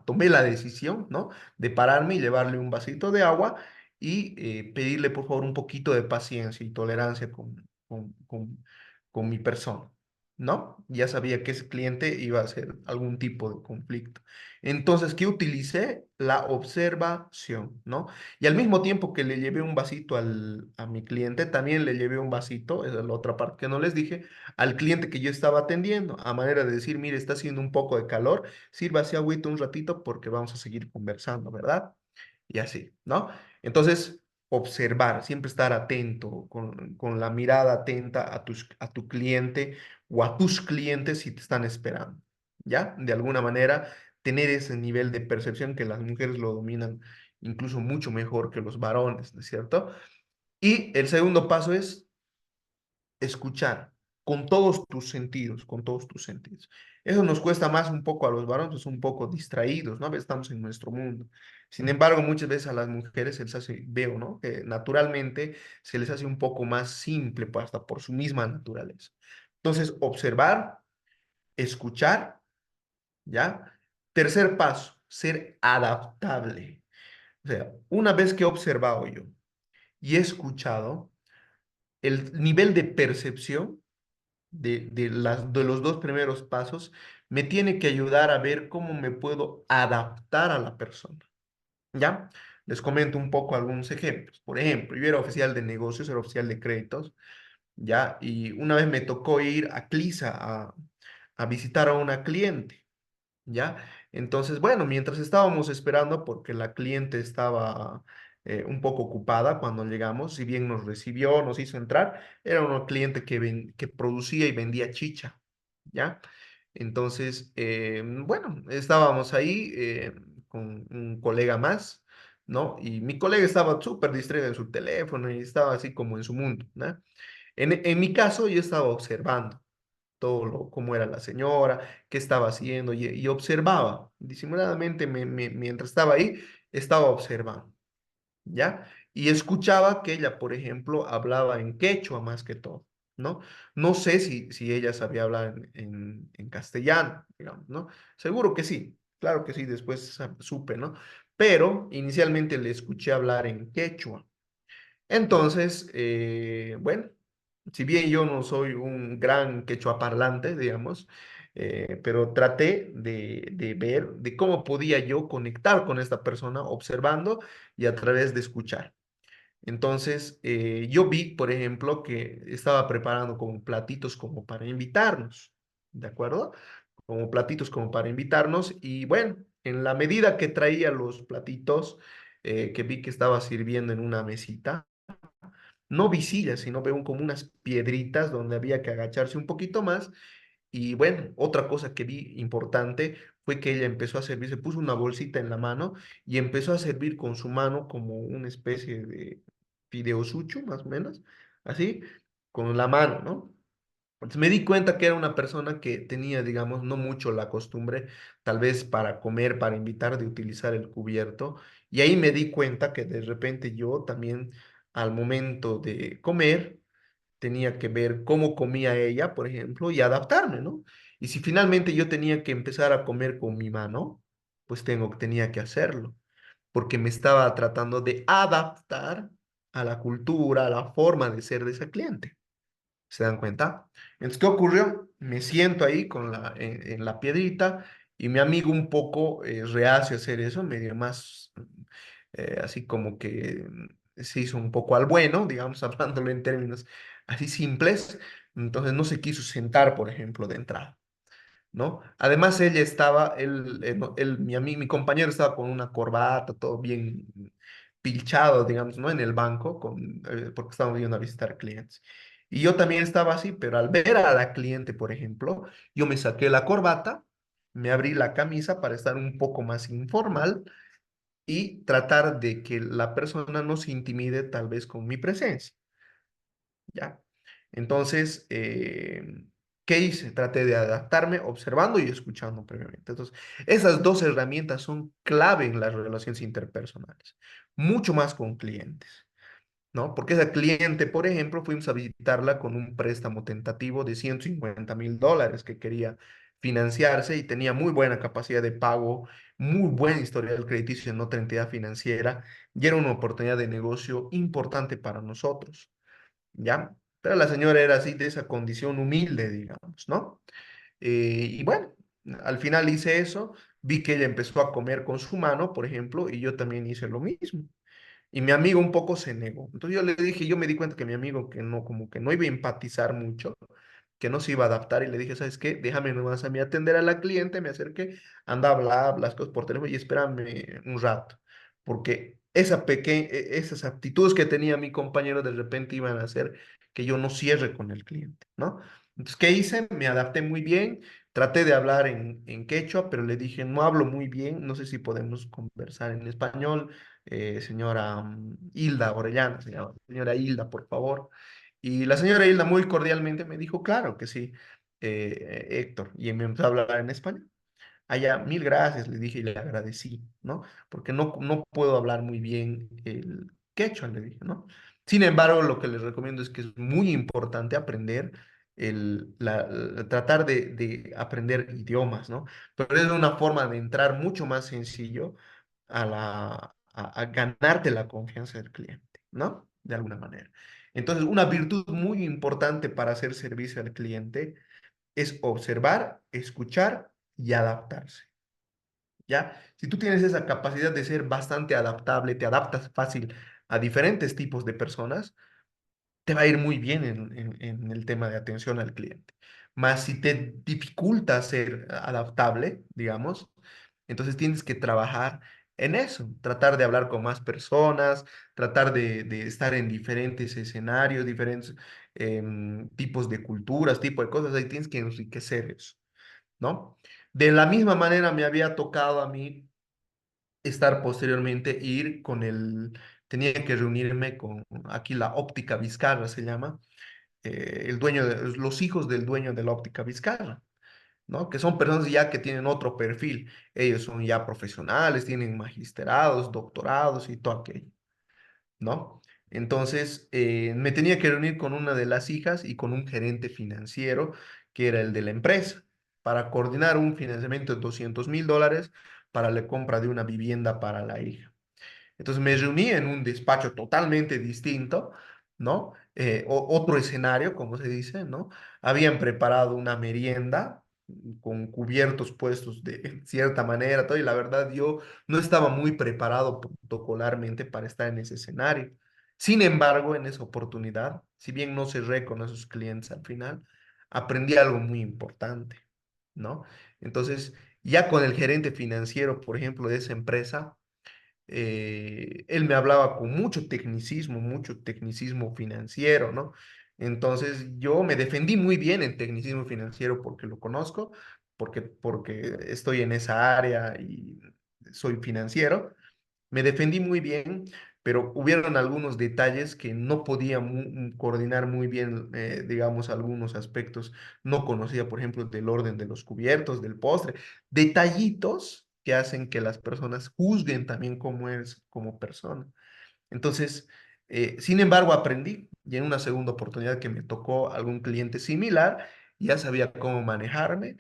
tomé la decisión, ¿no? De pararme y llevarle un vasito de agua y pedirle por favor un poquito de paciencia y tolerancia con mi persona. ¿No? Ya sabía que ese cliente iba a hacer algún tipo de conflicto. Entonces, ¿qué utilicé? La observación, ¿no? Y al mismo tiempo que le llevé un vasito a mi cliente, también le llevé un vasito, esa es la otra parte que no les dije, al cliente que yo estaba atendiendo, a manera de decir, mire, está haciendo un poco de calor, sírvase agüita un ratito porque vamos a seguir conversando, ¿verdad? Y así, ¿no? Entonces, observar, siempre estar atento, con la mirada atenta a tu cliente o a tus clientes si te están esperando, ¿ya? De alguna manera, tener ese nivel de percepción que las mujeres lo dominan incluso mucho mejor que los varones, ¿no es cierto? Y el segundo paso es escuchar con todos tus sentidos, con todos tus sentidos. Eso nos cuesta más un poco a los varones, pues un poco distraídos, ¿no? A veces estamos en nuestro mundo. Sin embargo, muchas veces a las mujeres se les hace, veo, ¿no? Que naturalmente se les hace un poco más simple, pues, hasta por su misma naturaleza. Entonces, observar, escuchar, ¿ya? Tercer paso, ser adaptable. O sea, una vez que he observado yo y he escuchado, el nivel de percepción de los dos primeros pasos me tiene que ayudar a ver cómo me puedo adaptar a la persona. ¿Ya? Les comento un poco algunos ejemplos. Por ejemplo, yo era oficial de negocios, era oficial de créditos, ¿ya? Y una vez me tocó ir a Clisa a visitar a una cliente. ¿Ya? Entonces, bueno, mientras estábamos esperando, porque la cliente estaba un poco ocupada cuando llegamos, si bien nos recibió, nos hizo entrar, era una cliente que producía y vendía chicha, ¿ya? Entonces, bueno, estábamos ahí con un colega más, ¿no? Y mi colega estaba súper distraído en su teléfono y estaba así como en su mundo, ¿no? En mi caso, yo estaba observando todo cómo era la señora, qué estaba haciendo y observaba disimuladamente mientras estaba ahí, estaba observando, ¿ya? Y escuchaba que ella, por ejemplo, hablaba en quechua más que todo, ¿no? No sé si ella sabía hablar en castellano, digamos, ¿no? Seguro que sí, claro que sí, después supe, ¿no? Pero inicialmente le escuché hablar en quechua. Entonces, bueno, si bien yo no soy un gran quechua parlante, digamos, pero traté de ver de cómo podía yo conectar con esta persona observando y a través de escuchar. Entonces, yo vi, por ejemplo, que estaba preparando como platitos como para invitarnos, ¿de acuerdo? Como platitos como para invitarnos y bueno, en la medida que traía los platitos, que vi que estaba sirviendo en una mesita, no vi sillas, sino veo como unas piedritas donde había que agacharse un poquito más. Y bueno, otra cosa que vi importante fue que ella empezó a servir, se puso una bolsita en la mano y empezó a servir con su mano como una especie de fideusucho, más o menos, así, con la mano, ¿no? Entonces me di cuenta que era una persona que tenía, digamos, no mucho la costumbre, tal vez para comer, para invitar, de utilizar el cubierto. Y ahí me di cuenta que de repente yo también, al momento de comer, tenía que ver cómo comía ella, por ejemplo, y adaptarme, ¿no? Y si finalmente yo tenía que empezar a comer con mi mano, pues tenía que hacerlo, porque me estaba tratando de adaptar a la cultura, a la forma de ser de esa cliente. ¿Se dan cuenta? Entonces, ¿qué ocurrió? Me siento ahí en la piedrita y mi amigo un poco reacio a hacer eso, medio más así como que se hizo un poco al bueno, digamos, hablándolo en términos así simples. Entonces no se quiso sentar, por ejemplo, de entrada. ¿No? Además, ella estaba, no, mi compañero estaba con una corbata, todo bien pilchado, digamos, ¿no? En el banco, porque estábamos yendo a visitar clientes. Y yo también estaba así, pero al ver a la cliente, por ejemplo, yo me saqué la corbata, me abrí la camisa para estar un poco más informal y tratar de que la persona no se intimide tal vez con mi presencia. ¿Ya? Entonces, ¿qué hice? Traté de adaptarme observando y escuchando previamente. Entonces, esas dos herramientas son clave en las relaciones interpersonales, mucho más con clientes, ¿no? Porque esa cliente, por ejemplo, fuimos a visitarla con un préstamo tentativo de $150,000 que quería financiarse y tenía muy buena capacidad de pago, muy buen historial crediticio en otra entidad financiera y era una oportunidad de negocio importante para nosotros. ¿Ya? Pero la señora era así de esa condición humilde, digamos, ¿no? Y bueno, al final hice eso, vi que ella empezó a comer con su mano, por ejemplo, y yo también hice lo mismo. Y mi amigo un poco se negó. Entonces yo le dije, yo me di cuenta que mi amigo que no, como que no iba a empatizar mucho, que no se iba a adaptar y le dije, ¿sabes qué? Déjame nomás a mí atender a la cliente, me acerqué, anda a hablar las cosas por teléfono y espérame un rato, porque esas aptitudes que tenía mi compañero de repente iban a hacer que yo no cierre con el cliente, ¿no? Entonces, ¿qué hice? Me adapté muy bien, traté de hablar en quechua, pero le dije, no hablo muy bien, no sé si podemos conversar en español, señora Hilda Orellana, se llama, señora Hilda, por favor. Y la señora Hilda muy cordialmente me dijo, claro que sí, Héctor, y me empezó a hablar en español. Allá, mil gracias, le dije y le agradecí, ¿no? Porque no puedo hablar muy bien el quechua, le dije, ¿no? Sin embargo, lo que les recomiendo es que es muy importante aprender tratar de aprender idiomas, ¿no? Pero es una forma de entrar mucho más sencillo a ganarte la confianza del cliente, ¿no? De alguna manera. Entonces, una virtud muy importante para hacer servicio al cliente es observar, escuchar y adaptarse, ¿ya? Si tú tienes esa capacidad de ser bastante adaptable, te adaptas fácil a diferentes tipos de personas, te va a ir muy bien en el tema de atención al cliente. Más si te dificulta ser adaptable, digamos, entonces tienes que trabajar en eso, tratar de hablar con más personas, tratar de estar en diferentes escenarios, diferentes tipos de culturas, tipo de cosas, ahí tienes que enriquecer eso, ¿no? De la misma manera me había tocado a mí estar posteriormente, ir con tenía que reunirme con aquí la óptica Vizcarra se llama, el dueño los hijos del dueño de la óptica Vizcarra, ¿no? Que son personas ya que tienen otro perfil. Ellos son ya profesionales, tienen magisterados, doctorados y todo aquello, ¿no? Entonces, me tenía que reunir con una de las hijas y con un gerente financiero, que era el de la empresa, para coordinar un financiamiento de $200,000 para la compra de una vivienda para la hija. Entonces me reuní en un despacho totalmente distinto, ¿no? Otro escenario, como se dice, ¿no? Habían preparado una merienda con cubiertos puestos de cierta manera, todo, y la verdad yo no estaba muy preparado protocolarmente para estar en ese escenario. Sin embargo, en esa oportunidad, si bien no cerré con esos clientes al final, aprendí algo muy importante, ¿no? Entonces, ya con el gerente financiero, por ejemplo, de esa empresa, él me hablaba con mucho tecnicismo financiero, ¿no? Entonces yo me defendí muy bien en tecnicismo financiero porque lo conozco, porque estoy en esa área y soy financiero. Me defendí muy bien, pero hubieron algunos detalles que no podía coordinar muy bien, digamos, algunos aspectos. No conocía, por ejemplo, del orden de los cubiertos, del postre, detallitos que hacen que las personas juzguen también cómo es como persona. Entonces, sin embargo, aprendí y en una segunda oportunidad que me tocó algún cliente similar, ya sabía cómo manejarme,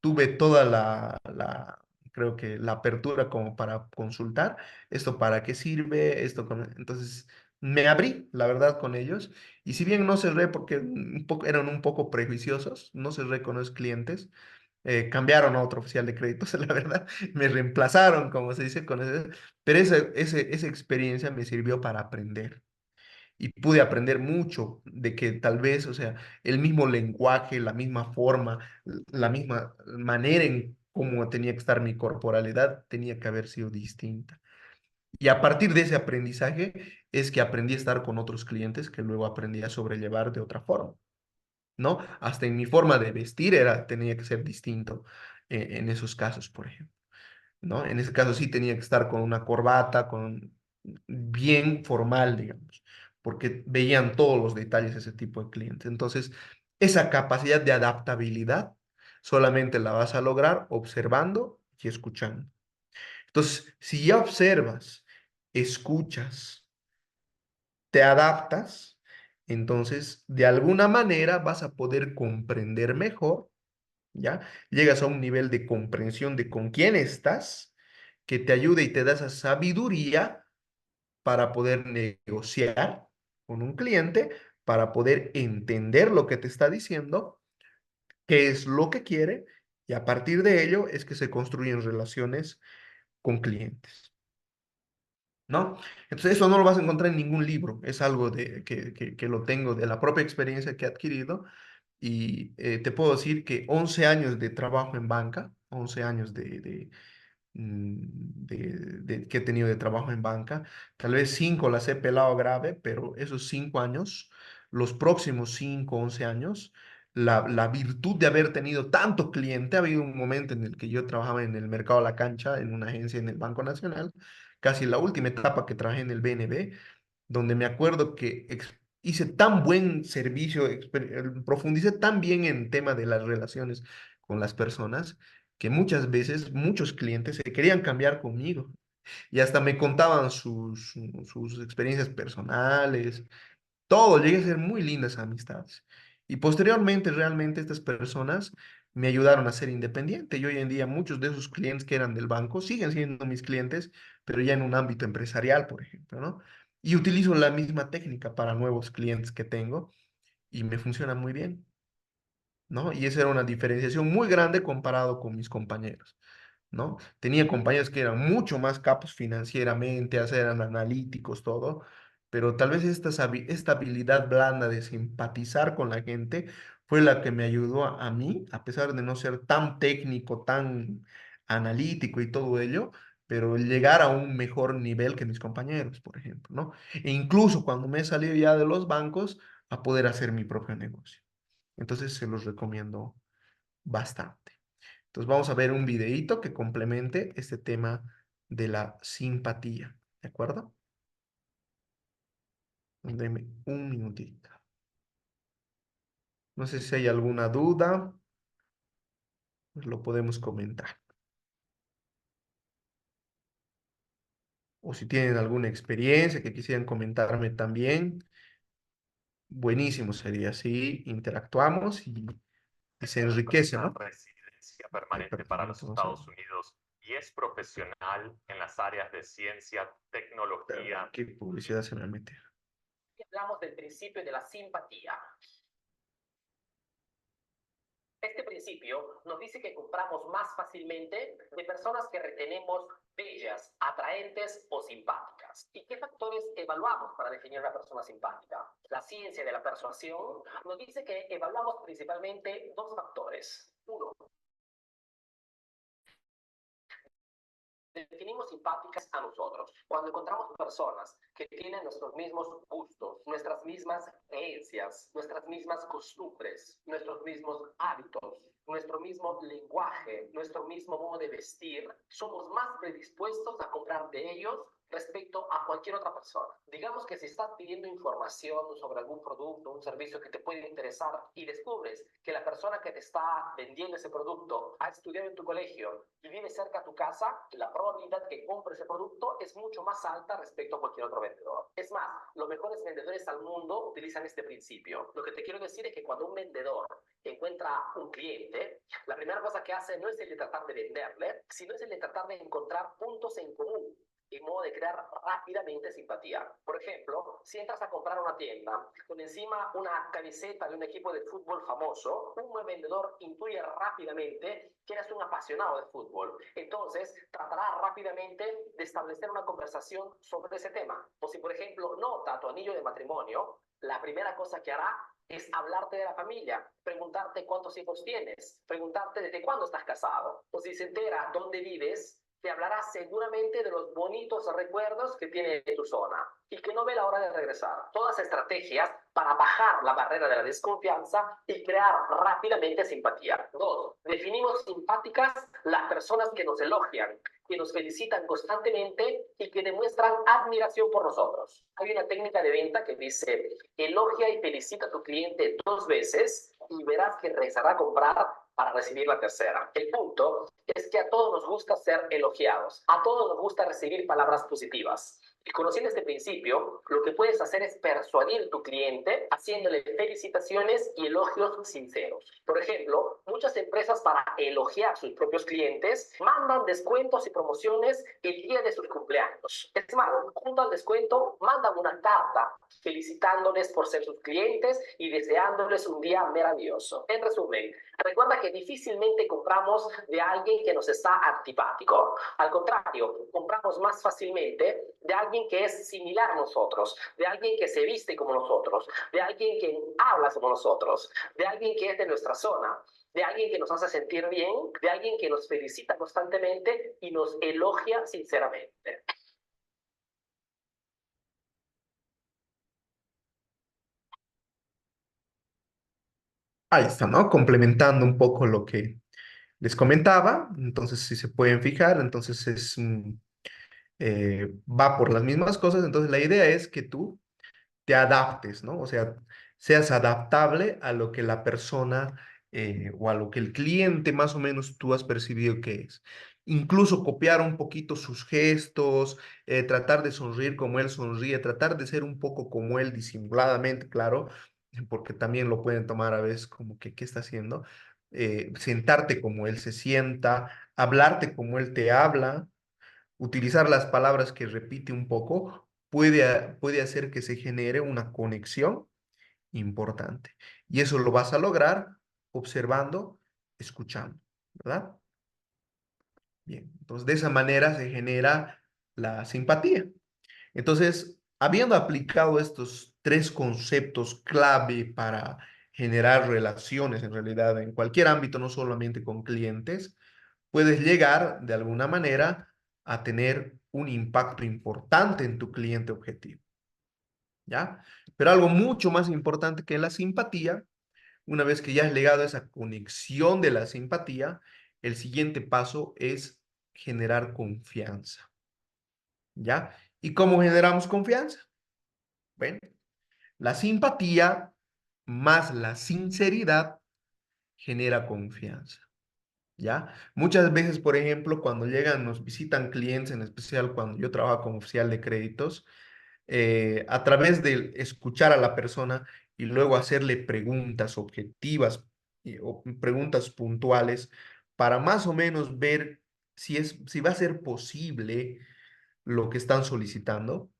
tuve toda creo que la apertura como para consultar esto para qué sirve, entonces me abrí, la verdad, con ellos. Y si bien no cerré porque eran un poco prejuiciosos, no cerré con los clientes, cambiaron a otro oficial de créditos, la verdad, me reemplazaron, como se dice, pero esa experiencia me sirvió para aprender y pude aprender mucho de que tal vez, o sea, el mismo lenguaje, la misma forma, la misma manera en cómo tenía que estar mi corporalidad tenía que haber sido distinta. Y a partir de ese aprendizaje es que aprendí a estar con otros clientes que luego aprendí a sobrellevar de otra forma, ¿no? Hasta en mi forma de vestir tenía que ser distinto en esos casos, por ejemplo. ¿No? En ese caso sí tenía que estar con una corbata, bien formal, digamos, porque veían todos los detalles de ese tipo de clientes. Entonces, esa capacidad de adaptabilidad solamente la vas a lograr observando y escuchando. Entonces, si ya observas, escuchas, te adaptas, entonces de alguna manera vas a poder comprender mejor, ¿ya? Llegas a un nivel de comprensión de con quién estás que te ayude y te da esa sabiduría para poder negociar con un cliente, para poder entender lo que te está diciendo, qué es lo que quiere, y a partir de ello es que se construyen relaciones con clientes, ¿no? Entonces eso no lo vas a encontrar en ningún libro, es algo que lo tengo de la propia experiencia que he adquirido y te puedo decir que 11 años de trabajo en banca, 11 años que he tenido de trabajo en banca. Tal vez 5 las he pelado grave, pero esos 5 años, los próximos 5 11 años, la virtud de haber tenido tanto cliente, ha habido un momento en el que yo trabajaba en el mercado de la cancha, en una agencia en el Banco Nacional, casi la última etapa que trabajé en el BNB, donde me acuerdo que hice tan buen servicio, profundicé tan bien en tema de las relaciones con las personas, que muchas veces muchos clientes se querían cambiar conmigo y hasta me contaban sus experiencias personales, todo, llegué a ser muy lindas amistades. Y posteriormente, realmente estas personas me ayudaron a ser independiente. Y hoy en día muchos de esos clientes que eran del banco siguen siendo mis clientes, pero ya en un ámbito empresarial, por ejemplo, ¿no? Y utilizo la misma técnica para nuevos clientes que tengo y me funciona muy bien, ¿no? Y esa era una diferenciación muy grande comparado con mis compañeros, ¿no? Tenía compañeros que eran mucho más capos financieramente, eran analíticos, todo, pero tal vez esta habilidad blanda de simpatizar con la gente fue la que me ayudó a mí, a pesar de no ser tan técnico, tan analítico y todo ello, pero llegar a un mejor nivel que mis compañeros, por ejemplo, ¿no? E incluso cuando me he salido ya de los bancos, a poder hacer mi propio negocio. Entonces se los recomiendo bastante. Entonces vamos a ver un videíto que complemente este tema de la simpatía, ¿de acuerdo? Deme un minutito. No sé si hay alguna duda, pues lo podemos comentar. O si tienen alguna experiencia que quisieran comentarme también, buenísimo sería así, interactuamos y se enriquece, ¿no? Residencia Ay, permanente perdón, para no los tengo Estados segundo. Unidos y es profesional en las áreas de ciencia, Perdón, tecnología. qué publicidad se me mete. Hablamos del principio de la simpatía. Este principio nos dice que compramos más fácilmente de personas que retenemos bellas, atraentes o simpáticas. ¿Y qué factores evaluamos para definir una persona simpática? La ciencia de la persuasión nos dice que evaluamos principalmente dos factores. Uno, definimos simpáticas a nosotros. Cuando encontramos personas que tienen nuestros mismos gustos, nuestras mismas creencias, nuestras mismas costumbres, nuestros mismos hábitos, nuestro mismo lenguaje, nuestro mismo modo de vestir, somos más predispuestos a comprar de ellos respecto a cualquier otra persona. Digamos que si estás pidiendo información sobre algún producto, un servicio que te puede interesar y descubres que la persona que te está vendiendo ese producto ha estudiado en tu colegio y vive cerca a tu casa, la probabilidad que compre ese producto es mucho más alta respecto a cualquier otro vendedor. Es más, los mejores vendedores al mundo utilizan este principio. Lo que te quiero decir es que cuando un vendedor encuentra un cliente, la primera cosa que hace no es el de tratar de venderle, sino es el de tratar de encontrar puntos en común en modo de crear rápidamente simpatía. Por ejemplo, si entras a comprar una tienda con encima una camiseta de un equipo de fútbol famoso, un buen vendedor intuye rápidamente que eres un apasionado de fútbol. Entonces, tratará rápidamente de establecer una conversación sobre ese tema. O si, por ejemplo, nota tu anillo de matrimonio, la primera cosa que hará es hablarte de la familia, preguntarte cuántos hijos tienes, preguntarte desde cuándo estás casado. O si se entera dónde vives, te hablará seguramente de los bonitos recuerdos que tiene tu zona y que no ve la hora de regresar. Todas estrategias para bajar la barrera de la desconfianza y crear rápidamente simpatía. Dos, definimos simpáticas las personas que nos elogian, que nos felicitan constantemente y que demuestran admiración por nosotros. Hay una técnica de venta que dice, elogia y felicita a tu cliente 2 veces y verás que regresará a comprar para recibir la tercera. El punto es que a todos nos gusta ser elogiados, a todos nos gusta recibir palabras positivas. Y conociendo este principio, lo que puedes hacer es persuadir a tu cliente haciéndole felicitaciones y elogios sinceros. Por ejemplo, muchas empresas para elogiar a sus propios clientes mandan descuentos y promociones el día de sus cumpleaños. Es más, junto al descuento, mandan una carta felicitándoles por ser sus clientes y deseándoles un día maravilloso. En resumen, recuerda que difícilmente compramos de alguien que nos está antipático. Al contrario, compramos más fácilmente de alguien que es similar a nosotros, de alguien que se viste como nosotros, de alguien que habla como nosotros, de alguien que es de nuestra zona, de alguien que nos hace sentir bien, de alguien que nos felicita constantemente y nos elogia sinceramente. Ahí está, ¿no? Complementando un poco lo que les comentaba. Entonces, si se pueden fijar, entonces va por las mismas cosas. Entonces, la idea es que tú te adaptes, ¿no? O sea, seas adaptable a lo que la persona o a lo que el cliente más o menos tú has percibido que es. Incluso copiar un poquito sus gestos, tratar de sonreír como él sonríe, tratar de ser un poco como él disimuladamente, claro, porque también lo pueden tomar a veces como que, ¿qué está haciendo? Sentarte como él se sienta, hablarte como él te habla, utilizar las palabras que repite un poco, puede hacer que se genere una conexión importante. Y eso lo vas a lograr observando, escuchando, ¿verdad? Bien, entonces de esa manera se genera la simpatía. Entonces, habiendo aplicado estos tres conceptos clave para generar relaciones en realidad en cualquier ámbito, no solamente con clientes, puedes llegar de alguna manera a tener un impacto importante en tu cliente objetivo, ¿ya? Pero algo mucho más importante que la simpatía, una vez que ya has llegado a esa conexión de la simpatía, el siguiente paso es generar confianza, ¿ya? ¿Y cómo generamos confianza? Bueno, la simpatía más la sinceridad genera confianza, ¿ya? Muchas veces, por ejemplo, cuando llegan, nos visitan clientes, en especial cuando yo trabajo como oficial de créditos, a través de escuchar a la persona y luego hacerle preguntas objetivas o preguntas puntuales para más o menos ver si va a ser posible lo que están solicitando.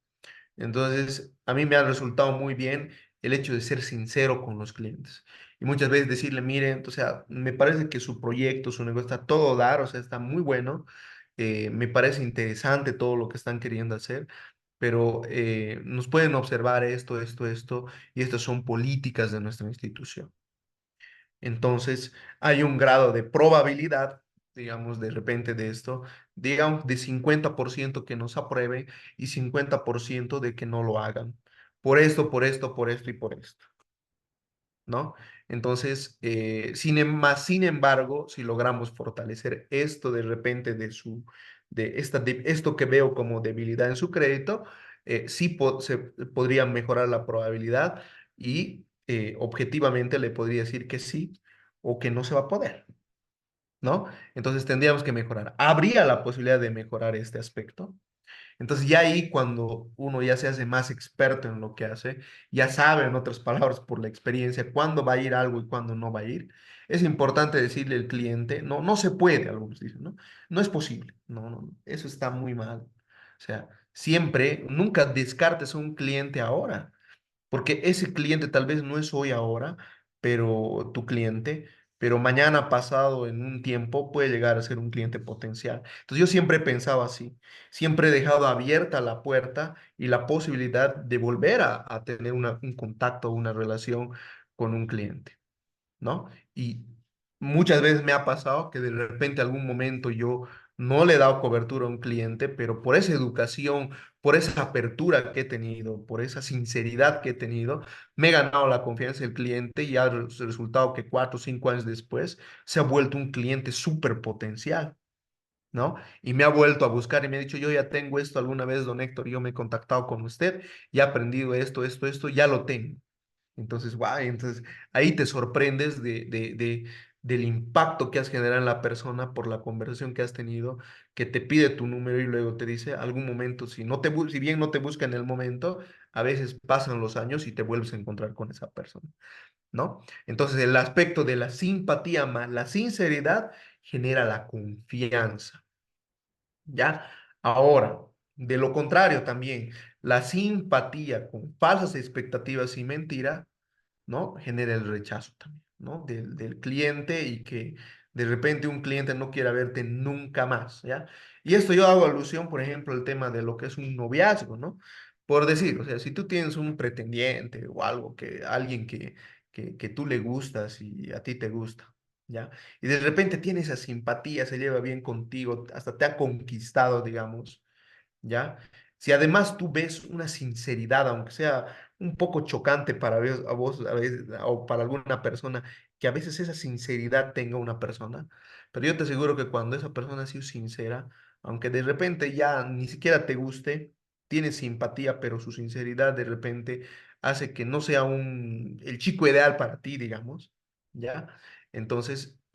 Entonces, a mí me ha resultado muy bien el hecho de ser sincero con los clientes. Y muchas veces decirle, miren, o sea, me parece que su proyecto, su negocio está todo dar, o sea, está muy bueno. Me parece interesante todo lo que están queriendo hacer, pero nos pueden observar esto, esto, esto, y estas son políticas de nuestra institución. Entonces, hay un grado de probabilidad, digamos, de repente de esto, digamos, de 50% que nos aprueben y 50% de que no lo hagan. Por esto, por esto, por esto y por esto, ¿no? Entonces, sin embargo, si logramos fortalecer esto de repente esto que veo como debilidad en su crédito, sí se podría mejorar la probabilidad y objetivamente le podría decir que sí o que no se va a poder, ¿no? Entonces tendríamos que mejorar. ¿Habría la posibilidad de mejorar este aspecto? Entonces ya ahí cuando uno ya se hace más experto en lo que hace, ya sabe, en otras palabras, por la experiencia, cuándo va a ir algo y cuándo no va a ir, es importante decirle al cliente, no, no se puede, algunos dicen, ¿no? No es posible, no, no, no, eso está muy mal. O sea, siempre, nunca descartes a un cliente ahora porque ese cliente tal vez no es hoy ahora, pero tu cliente, pero mañana pasado en un tiempo puede llegar a ser un cliente potencial. Entonces yo siempre he pensado así, siempre he dejado abierta la puerta y la posibilidad de volver a tener un contacto, una relación con un cliente. ¿No? Y muchas veces me ha pasado que de repente algún momento yo no le he dado cobertura a un cliente, pero por esa educación, por esa apertura que he tenido, por esa sinceridad que he tenido, me he ganado la confianza del cliente y ha resultado que 4 o 5 años después se ha vuelto un cliente súper potencial. ¿No? Y me ha vuelto a buscar y me ha dicho, yo ya tengo esto alguna vez, don Héctor, yo me he contactado con usted, ya he aprendido esto, esto, esto, ya lo tengo. Entonces, guau, entonces ahí te sorprendes del impacto que has generado en la persona por la conversación que has tenido, que te pide tu número y luego te dice algún momento, si bien no te busca en el momento, a veces pasan los años y te vuelves a encontrar con esa persona, ¿no? Entonces el aspecto de la simpatía más la sinceridad genera la confianza, ¿ya? Ahora, de lo contrario también, la simpatía con falsas expectativas y mentira, ¿no? Genera el rechazo también, ¿no? Del cliente y que de repente un cliente no quiera verte nunca más, ¿ya? Y esto yo hago alusión, por ejemplo, al tema de lo que es un noviazgo, ¿no? Por decir, o sea, si tú tienes un pretendiente o algo alguien que tú le gustas y a ti te gusta, ¿ya? Y de repente tiene esa simpatía, se lleva bien contigo, hasta te ha conquistado, digamos, ¿ya? Si además tú ves una sinceridad, aunque sea un poco chocante a vos a veces, o para alguna persona, que a veces esa sinceridad tenga una persona, pero yo te aseguro que cuando esa persona ha sido sincera, aunque de repente ya ni siquiera te guste, tiene simpatía, pero su sinceridad de repente hace que no sea el chico ideal para ti, digamos, ¿ya? Entonces,